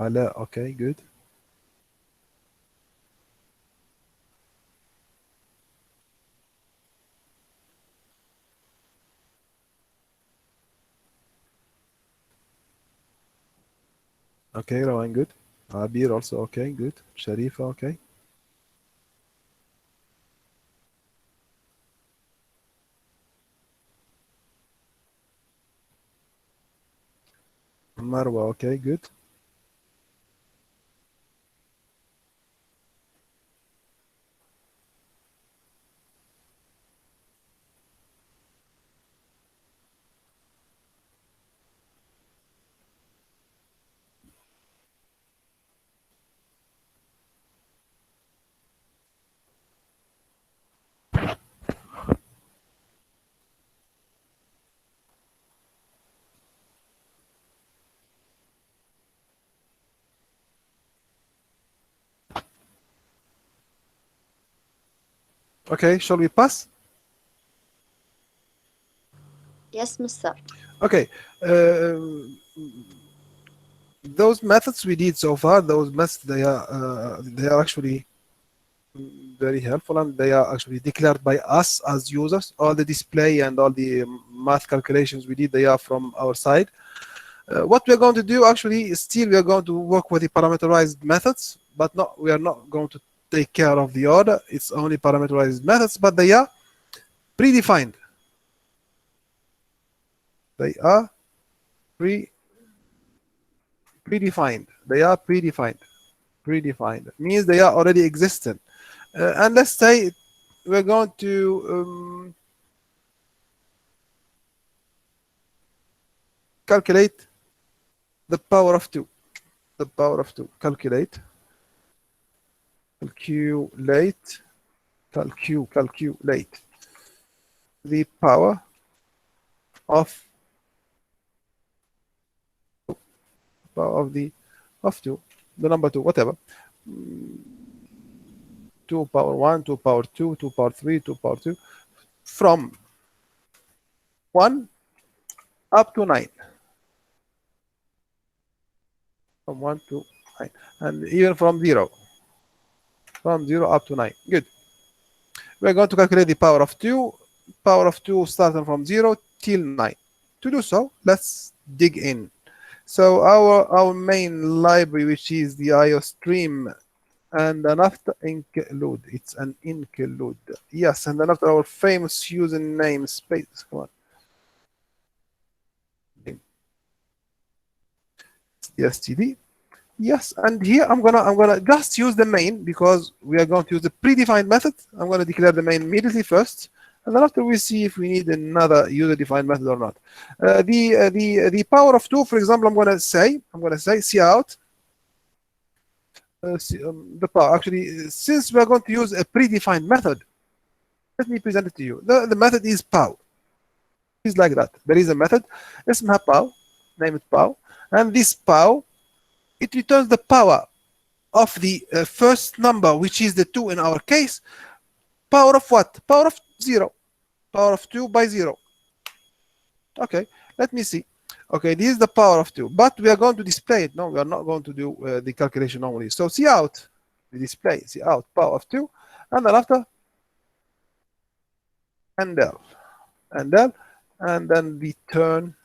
Hala, okay, good. Okay, Rawan, good. Abir also okay, good. Sharifa, okay. Marwa, okay, good. Okay, shall we pass? Yes, mister. Okay. Those methods we did so far, those methods, they are actually very helpful, and they are actually declared by us as users. All the display and all the math calculations we did, they are from our side. What we're going to do actually is still we are going to work with the parameterized methods, but not we are not going to take care of the order. It's only parameterized methods, but they are predefined. They are predefined. They are predefined. Predefined means they are already existent. And let's say we're going to calculate the power of 2. The power of 2. Calculate the power of of 2, the number 2, whatever. 2 power 1, 2 power 2, 2 power 3, 2 power 2, from 1 up to 9. From 1 to 9. And even from 0. From 0 up to 9. Good. We're going to calculate the power of 2. Power of 2 starting from 0 till 9. To do so, let's dig in. So our main library, which is the IO stream, and then after include, it's an include. Yes, and then after our famous username space. Come on. std. Yes, and here I'm gonna just use the main because we are going to use the predefined method. I'm gonna declare the main immediately first, and then after we see if we need another user-defined method or not. The power of 2, for example, I'm gonna say cout. The power, actually, since we are going to use a predefined method, let me present it to you. The method is pow. It's like that. There is a method, اسمها pow, name it pow, and this pow, it returns the power of the first number, which is the 2 in our case. Power of what? Power of 0. Power of 2 by 0. Okay, let me see. Okay, this is the power of 2, but we are going to display it. No, we are not going to do the calculation normally. So cout, the display, cout, power of 2, and then after, and then return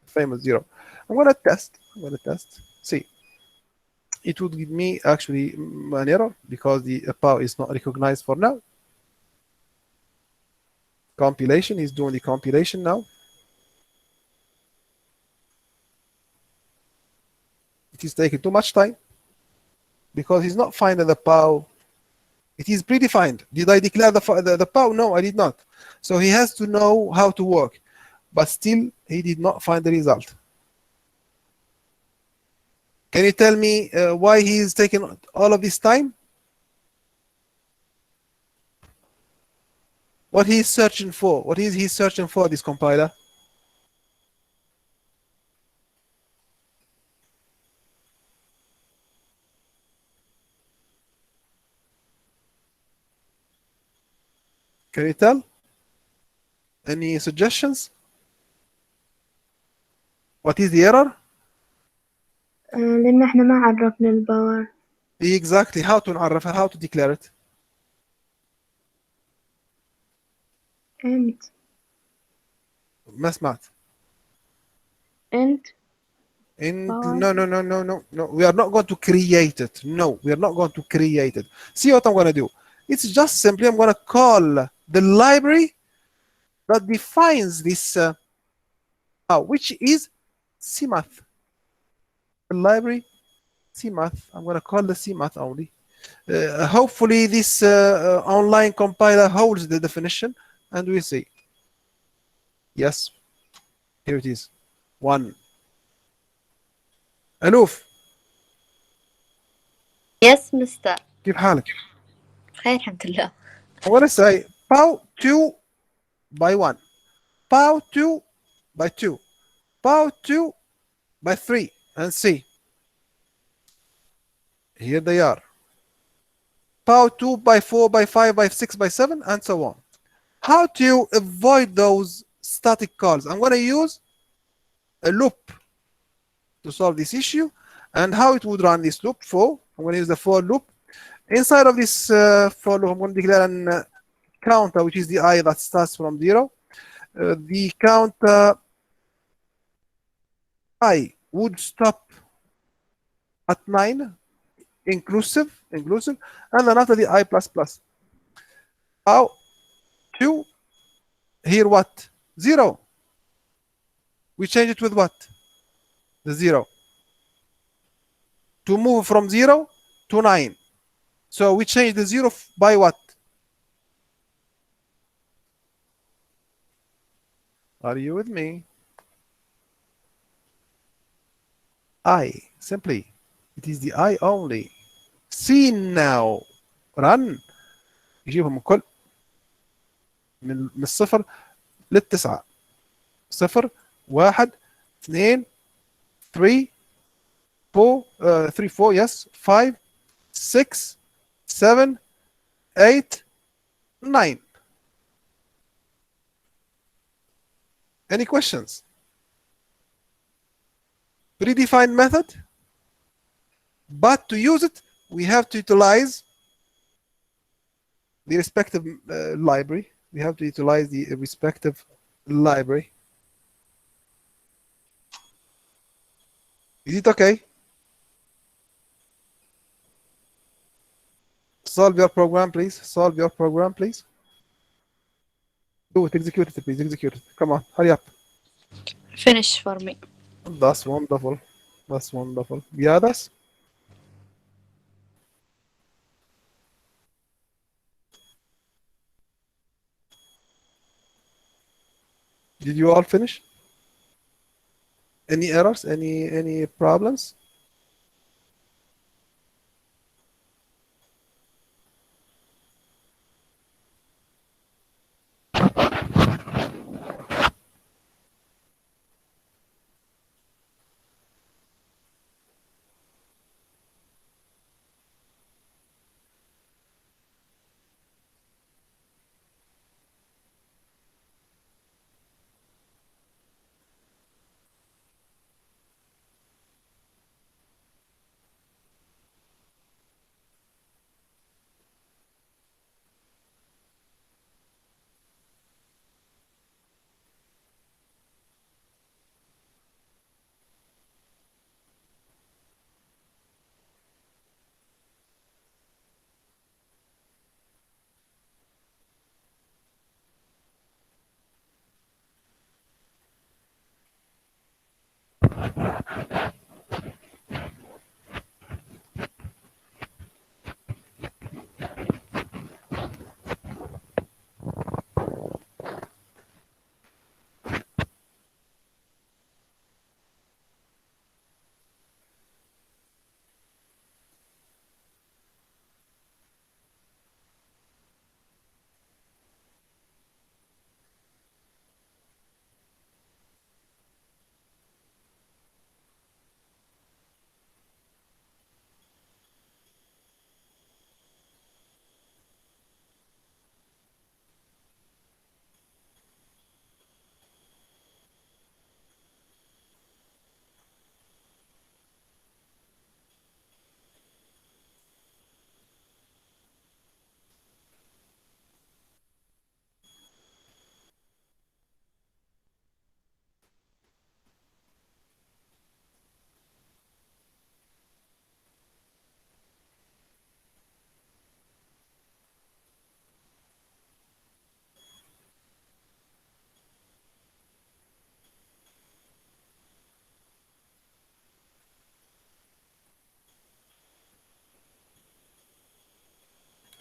famous 0. I'm going to test. See. It would give me actually an error because the power is not recognized for now. Compilation is doing the compilation now. It is taking too much time because he's not finding the power. It is predefined. Did I declare the power? No, I did not. So he has to know how to work, but still he did not find the result. Can you tell me why he is taking all of this time? What he is searching for? What is he searching for, this compiler? Can you tell? Any suggestions? What is the error? لأن احنا ما عرفنا الباور. Exactly. How to نعرفها? How to declare it? انت ما سمعت. انت And باور. no. We are not going to create it. No, we are not going to create it. See what I'm going to do? It's just simply I'm going to call the library that defines this, which is CMath. The library CMath. I'm going to call the CMath only. Hopefully this online compiler holds the definition, and we see. Yes, here it is. One. ألوف يس مستر. كيف حالك؟ بخير الحمد لله. I'm going to say pow 2 by 1, pow 2 by 2, pow 2 by 3, and see. Here they are. Pow 2 by 4 by 5 by 6 by 7, and so on. How to avoid those static calls? I'm going to use a loop to solve this issue, and how it would run this loop for. I'm going to use the for loop. Inside of this for loop, I'm going to declare an counter, which is the I that starts from 0. The counter I would stop at 9, inclusive, and then after the I plus plus. How 2, here what? 0. We change it with what? The 0. To move from 0 to 9. So we change the 0 by what? Are you with me? I, simply. It is the I only. See now. Run. يجيبهم من الصفر للتسعة. 0 1 2 3 4 3 4 yes 5 6 7 8 9. Any questions? Predefined method, but to use it we have to utilize the respective library. We have to utilize the respective library. Is it okay? Solve your program, please. Solve your program, please. Do it. Execute it, please. Execute it. Come on, hurry up. Finish for me. That's wonderful. That's wonderful. The others? Did you all finish? Any errors? Any problems?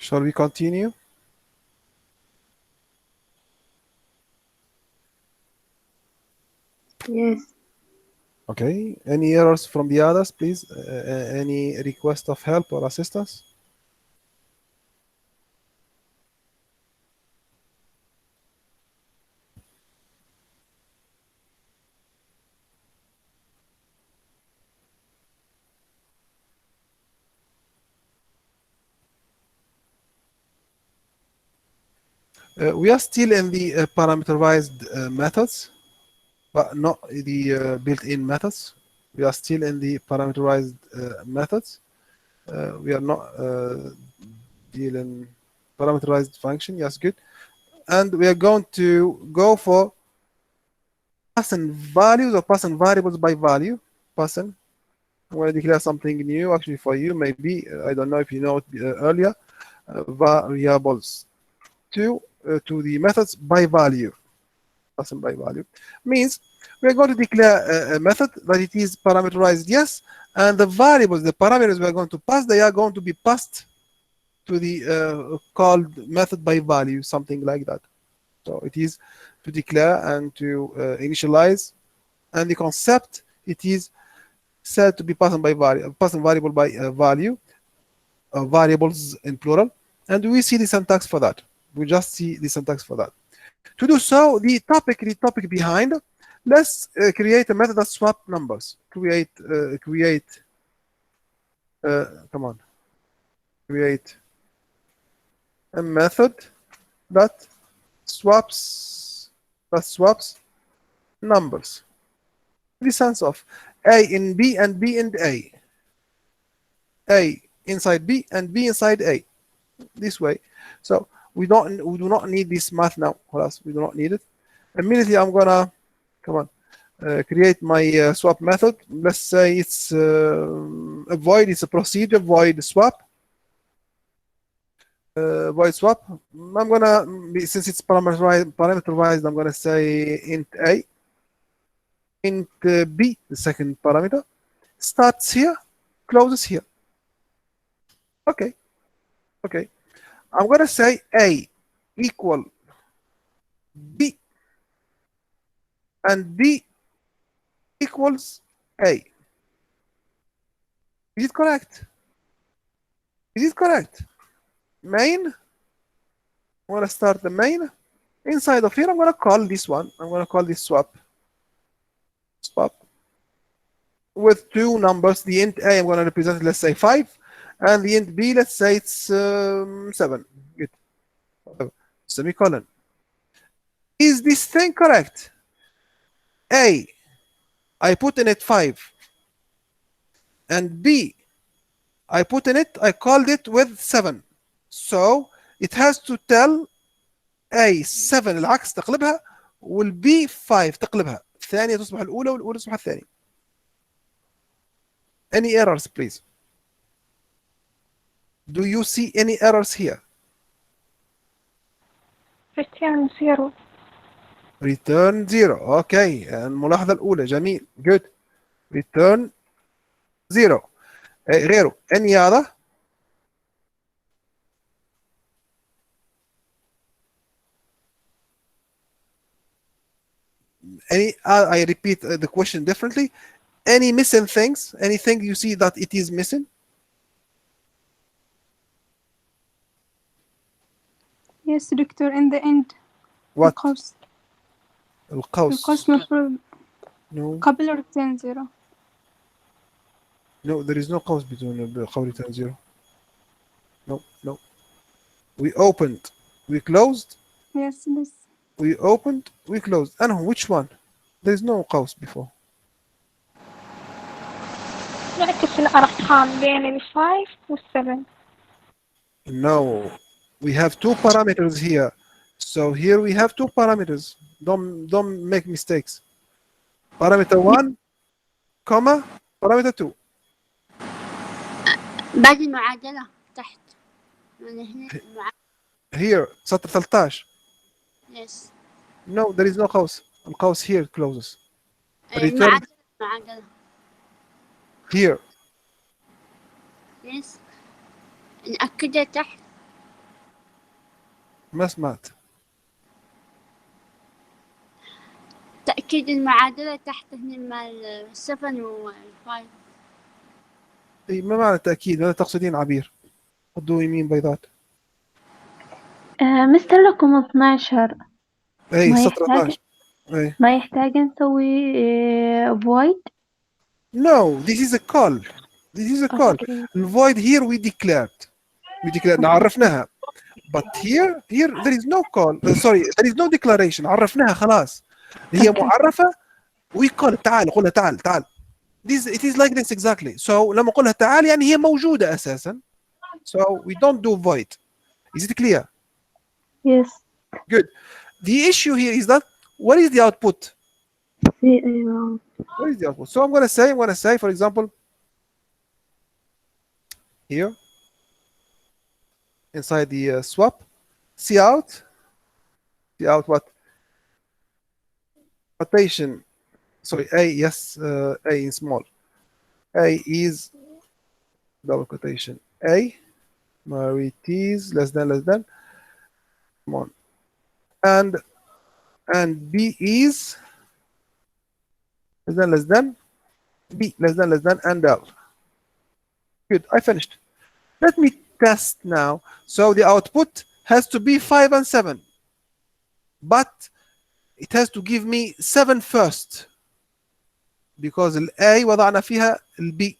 Shall we continue? Yes. Okay. Any errors from the others, please? Any request of help or assistance? We are still in the parameterized methods, but not the built-in methods. We are still in the parameterized methods. We are not dealing parameterized function. Yes, good. And we are going to go for passing values or passing variables by value. Passing. I'm going to declare something new actually for you. Maybe I don't know if you know it earlier. Variables to the methods by value. Passing by value means we're going to declare a method that it is parameterized, yes, and the variables, the parameters we are going to pass, they are going to be passed to the called method by value, something like that. So it is to declare and to initialize, and the concept, it is said to be passing by value, passing variable by value, variables in plural, and we see the syntax for that. We just see the syntax for that. To do so, the topic behind, let's create a method that swap numbers. Create a method that swaps numbers. In the sense of A in B and B in A inside B and B inside A. This way. So we do not need this math now. We do not need it. Immediately I'm gonna create my swap method. Let's say it's a void. It's a procedure void swap. Void swap. I'm gonna, since it's parameterized, I'm gonna say int A, int B, the second parameter, starts here, closes here. Okay. I'm gonna say A equal B and B equals A. Is it correct? Main. I'm gonna start the main. Inside of here, I'm gonna call this one. I'm gonna call this swap with two numbers. The int A I'm gonna represent, let's say 5, and the int B, let's say it's 7. Good. Semicolon. Is this thing correct? A, I put in it 5, and B, I put in it, I called it with 7. So it has to tell A 7 العكس تقلبها، والB 5 تقلبها، الثانية تصبح الأولى والأولى تصبح الثانية. Any errors, please? Do you see any errors here? return 0. Return 0. Okay. الملاحظة الأولى. جميل. Good. Return 0. غيره. Any other? I repeat the question differently. Any missing things? Anything you see that it is missing? Yes, doctor, in the end. What? القوس القوس. مفروض No. قبل return 0. No, there is no قوس between قبل return 0. No. We opened. We closed. Yes, this. We opened. We closed. And which one? There is no قوس before. نعكس الأرقام بين 5 و7. No, we have two parameters here. So here we have two parameters. Don't make mistakes. Parameter 1, comma, parameter 2. بعد المعادلة تحت من هنا Here, سطر 13. Yes. No, there is no قوس. القوس here closes. Return معادلة. here. Yes. نأكدها تحت. ما سمعت. تأكيد المعادلة تحت هنا مال 7 و 5. اي ما معنى التأكيد؟ ماذا تقصدين عبير؟ What do you mean by that؟ مستر رقم 12 اي ما سطر يحتاج 12. اي ما يحتاج نسوي void. No, this is a call. This is a call. Okay. The void here we declared. عرفناها. But here there is no call. Sorry, there is no declaration. عرفناها خلاص. هي Okay. معرفة. We call it. تعال قولها تعال. It is like this exactly. So لما قولها تعال يعني هي موجودة أساسا. So we don't do void. Is it clear? Yes. Good. The issue here is that what is the output? What is the output? So I'm going to say, for example, here inside the swap, cout what? Quotation. Sorry, A, yes, A in small. A is double quotation. A, Marites, less than. Come on. And B is less than. B, less than, and L. Good, I finished. Let me test now. So the output has to be 5 and 7. But it has to give me 7 first. Because ال A وضعنا فيها ال B.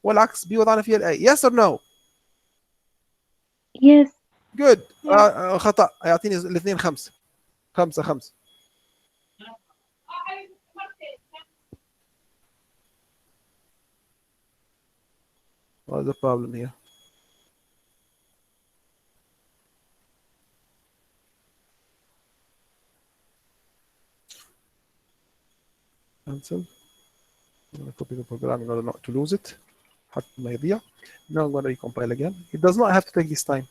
والعكس B وضعنا فيها ال A. Yes or no? Yes. Good. خطأ. يعطيني الاثنين 5. 5. What's the problem here? Cancel. I'm going to copy the program in order not to lose it. حتى ما يضيع. Now I'm going to recompile again. It does not have to take this time.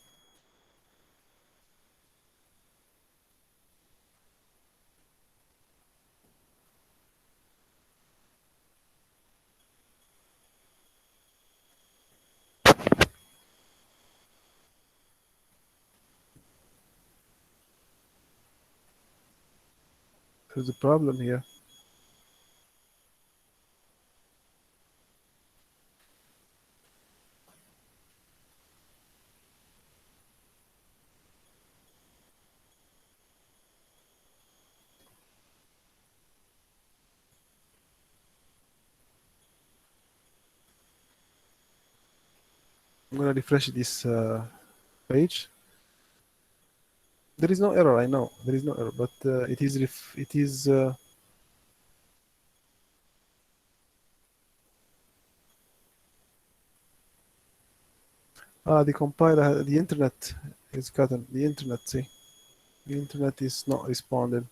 There's a problem here. I'm going to refresh this page. There is no error, I know. There is no error, but it is the compiler, the internet is cut. The internet, see, the internet is not responding.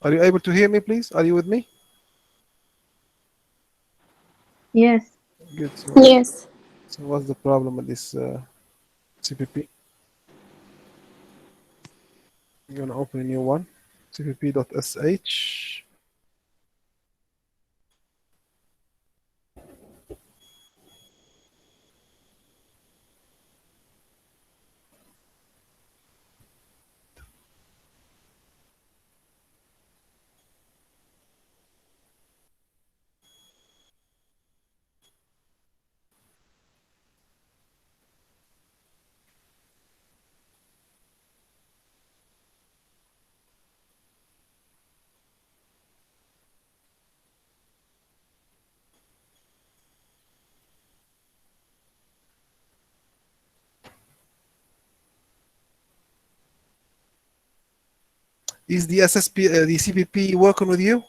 Are you able to hear me, please? Are you with me? Yes. Good. So, Yes. so what's the problem with this CPP? I'm going to open a new one, cpp.sh. Is the the CPP working with you?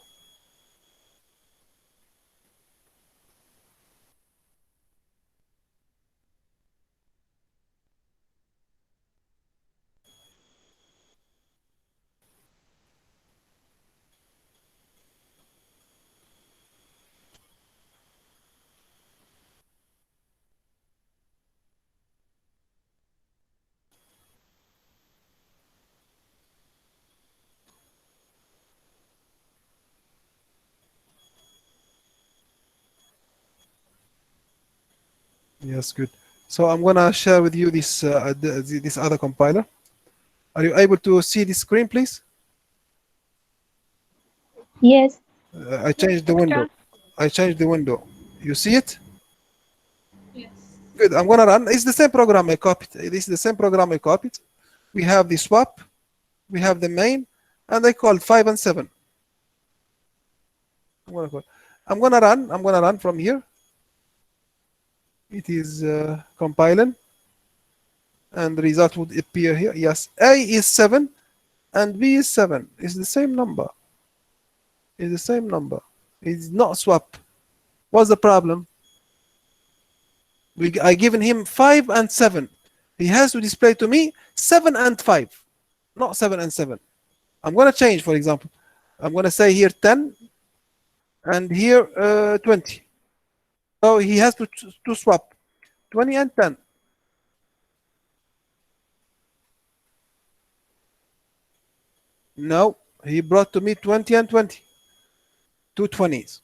Yes, good. So I'm gonna share with you this this other compiler. Are you able to see the screen, please? Yes. I changed the window. I changed the window. You see it? Yes. Good. I'm gonna run. It's the same program I copied. This is the same program I copied. We have the swap, we have the main, and I called 5 and 7. I'm gonna run. I'm gonna run from here. It is compiling, and the result would appear here. Yes, A is 7 and B is 7. It's the same number. It's the same number. It's not swap. What's the problem? I given him 5 and 7. He has to display to me 7 and 5, not 7 and 7. I'm gonna change, for example. I'm gonna say here 10 and here 20. So he has to swap 20 and 10. No, he brought to me 20 and 20. Two 20s.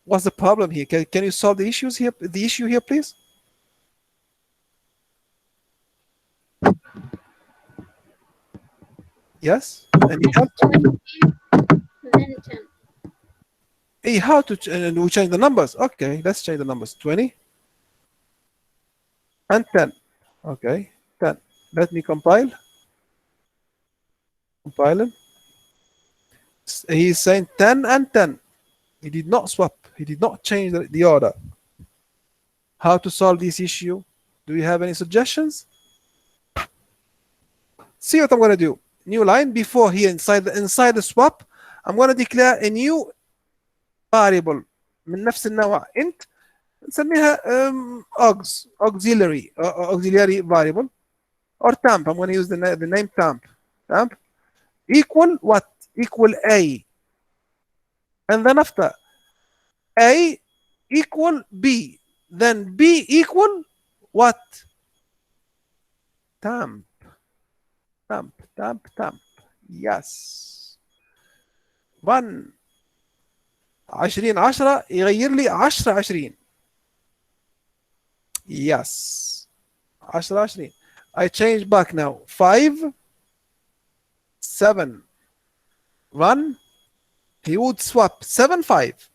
What's the problem here? Can you solve the issues here? The issue here, please? Yes? Any help? Hey, how to we change the numbers? Okay, let's change the numbers. 20 and 10. Okay, 10. Let me compile. Compiling. He's saying 10 and 10. He did not swap. He did not change the order. How to solve this issue? Do you have any suggestions? See what I'm going to do. New line before here inside the swap. I'm going to declare a new variable من نفس النوع int نسميها auxiliary variable or temp. I'm going to use the name temp. Temp equal what? Equal A. And then after A equal B. Then B equal what? Temp. Temp. Temp. Temp. Yes. 1 20 10 يغير لي 10 20. Yes. 10 20. I change back now. 5 7 1. He would swap 7 5.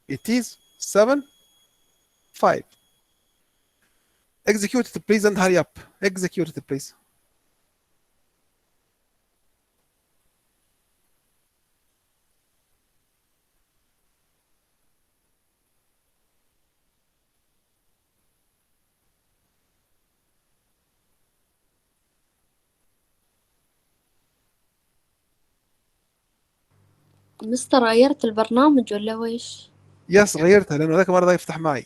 It is 7 5. Execute it, please, and hurry up. Execute it, please. مستر غيرت البرنامج ولا ويش؟ يس غيرتها لانه ذاك المره ده يفتح معي.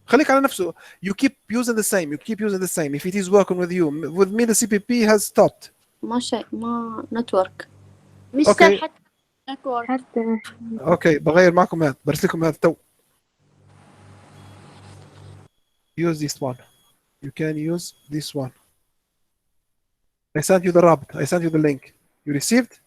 خليك على نفسه. You keep using the same. You keep using the same. If it is working with you, with me the CPP has stopped. ما نتورك. مستر حتى نتورك. حتى اوكي بغير معكم هذا. برسل لكم هذا تو. Use this one. You can use this one. I sent you the رابط. I sent you the link. You received?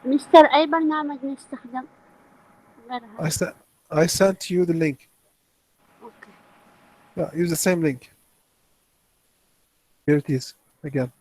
مستر أي برنامج نستخدم غير هذا؟ I sent you the link. أوكي. Yeah, use the same link. Here it is again.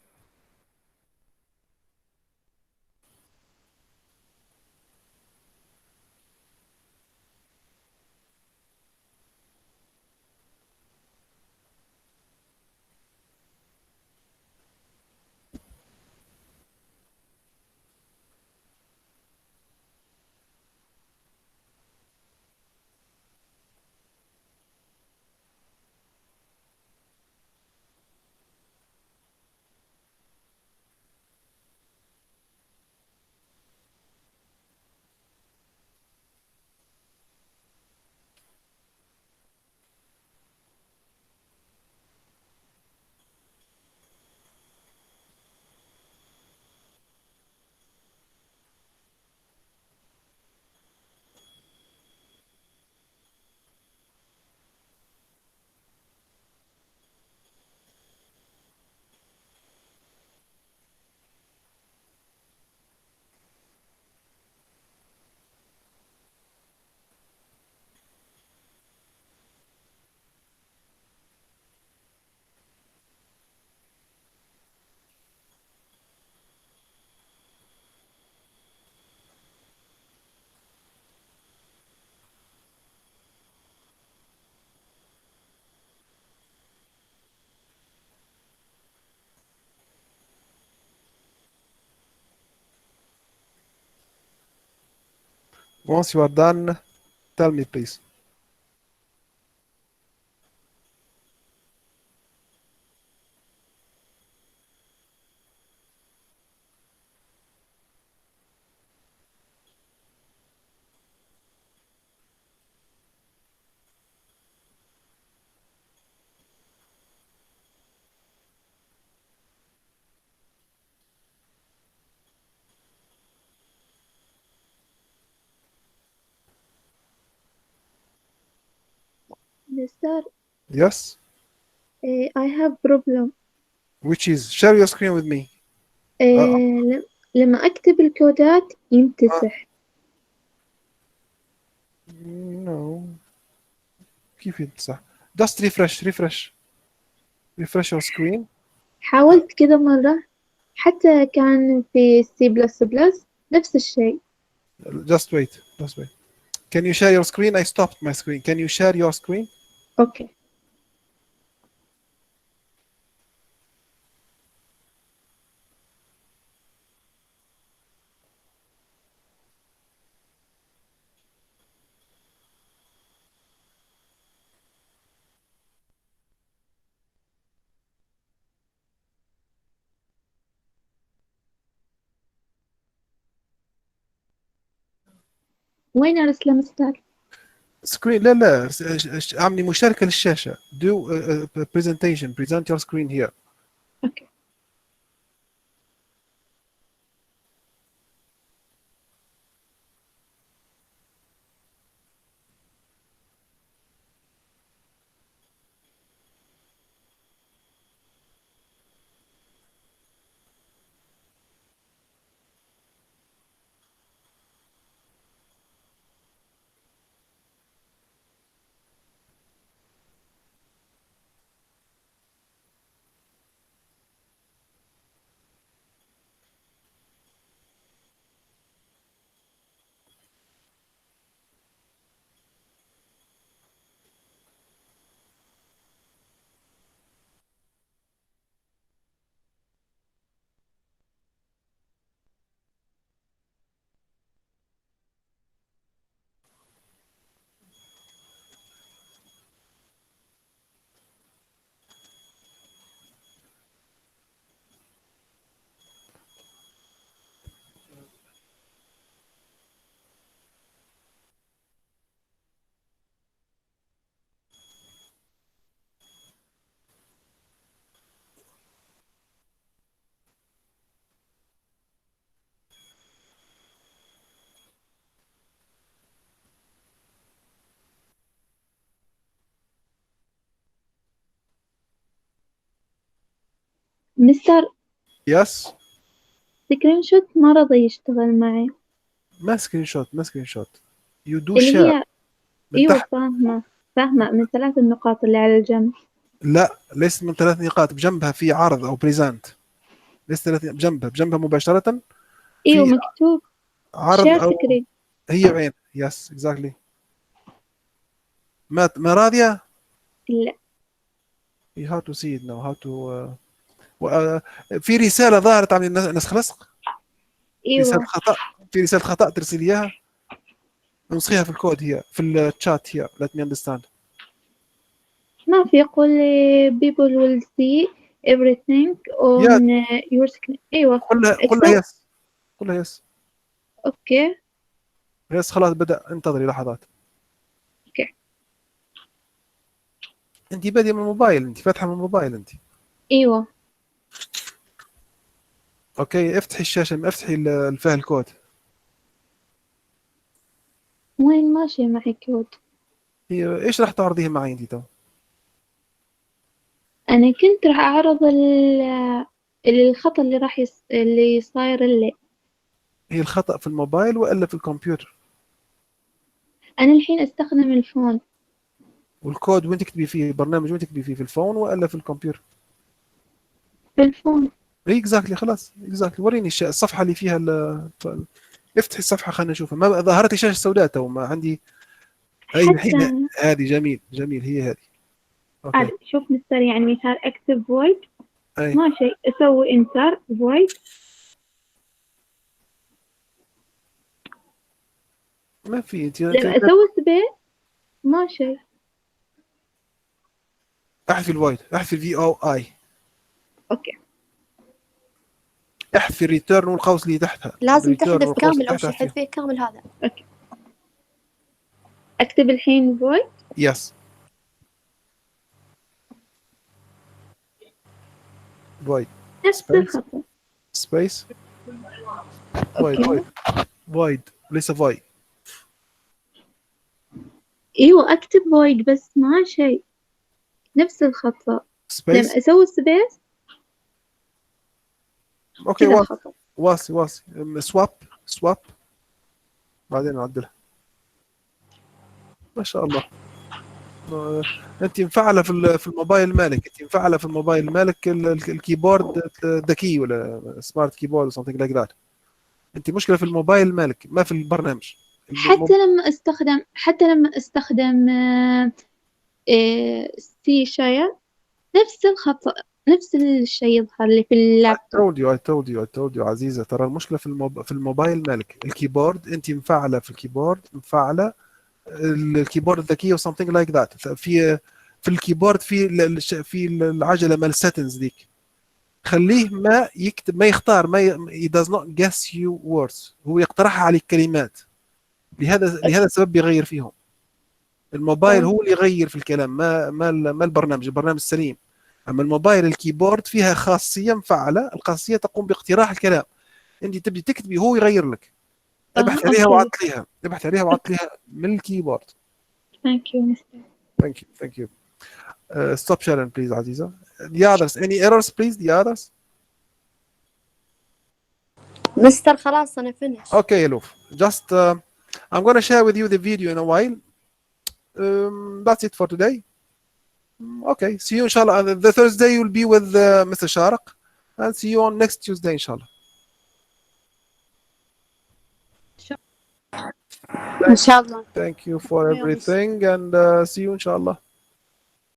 Once you are done, tell me please. Mister, Yes. I have problem. Which is share your screen with me. لما أكتب الكودات يمتسح. No. كيف يمسح؟ Just refresh your screen. حاولت كذا مرة، حتى كان في C++ نفس الشيء. Just wait. Can you share your screen? I stopped my screen. Can you share your screen? أوكي. وين أرسله مستر؟ Screen لا اعملي مشاركة للشاشة. Do presentation. Present your screen here. أوكي. مستر، Yes. سكرين شوت ما رضى يشتغل معي. ما سكرين شوت. You do اللي share. هي من أيوة تحت. فاهمة من 3 النقاط اللي على الجنب. لا ليس من 3 نقاط. بجنبها في عرض أو بريزنت. ليس 3 بجنبها مباشرة. أيوة في مكتوب عرض share أو screen. هي عين. Yes exactly. ما راضية. لا. You have to see it now. How to في رسالة ظهرت عن نسخ لصق. رسالة أيوة. خطأ. في رسالة خطأ ترسل إياها. نسخيها في الكود هي في الشات هي. Let me understand. ما في، يقول people will see everything on your screen. أيوة. قلها يس. أوكي. يس خلاص بدأ. انتظري لحظات. أوكي. انت بادية من الموبايل. انت فاتحة من الموبايل انت. أيوة. اوكي افتحي الشاشة. افتحي فيها الكود. وين ماشية معي كود؟ هي ايش راح تعرضيه معي انت تو؟ أنا كنت راح أعرض الخطأ اللي اللي صاير اللي. هي الخطأ في الموبايل ولا في الكمبيوتر؟ أنا الحين أستخدم الفون. والكود وين تكتبي فيه؟ البرنامج وين تكتبي فيه؟ في الفون ولا في الكمبيوتر؟ في الفون. اي اكزاكتلي. خلاص اكزاكتلي. وريني الصفحة اللي فيها افتحي الصفحة خلينا نشوفها. ما ظهرت لي شاشة سوداء تو. ما عندي. اي الحين هذه جميل هي هذه. اوكي. شوف مستر، يعني مثال أكتب void اي ما شيء، أسوي enter void. ما في انت لما اسوي سبيس ما شيء. احذفي الوايد، احذفي في او اي، اوكي احذفي الريتيرن والقوس اللي تحتها. لازم الريتيرن تحذف والقوس اللي كامل أول تحتها شي، حذفيه كامل هذا. اوكي اكتب الحين void. يس void نفس space الخطأ. space void اوكي void ليس void. ايوه اكتب void بس ما شيء، نفس الخطأ. space لما اسوي سبيس اوكي كذا واصل خطأ. واصل سواب بعدين نعدلها. ما شاء الله. انت مفعله في الموبايل مالك، انت مفعله في الموبايل مالك الكيبورد ذكي ولا سمارت كيبورد something like that. انت مشكله في الموبايل مالك ما في البرنامج. حتى لما استخدم سي شاير نفس الخطأ، نفس الشيء يظهر لي في اللابتوب. I told you عزيزه، ترى المشكله في الموبايل مالك الكيبورد، انت مفعله في الكيبورد، مفعله الكيبورد الذكيه و something like that. في الكيبورد في العجله مال السيتنجز ذيك، خليه ما يكتب، ما يختار، he does not guess you words، هو يقترحها عليك كلمات. لهذا السبب يغير فيهم. الموبايل هو اللي يغير في الكلام، ما البرنامج سليم. اما الموبايل الكيبورد فيها خاصيه مفعله، الخاصيه تقوم باقتراح الكلام، انت تبدي تكتبي هو يغير لك. ابحث عليها وعطليها، من الكيبورد. Thank you Mr. Thank you. Stop sharing please عزيزة. The others, any errors please, the others? مستر خلاص أنا finish. Okay Eluf, just I'm gonna share with you the video in a while. That's it for today. Okay, see you inshallah. The Thursday you'll be with Mr. Sharak, and see you on next Tuesday inshallah. إن شاء الله. Thank you for everything, and see you inshallah.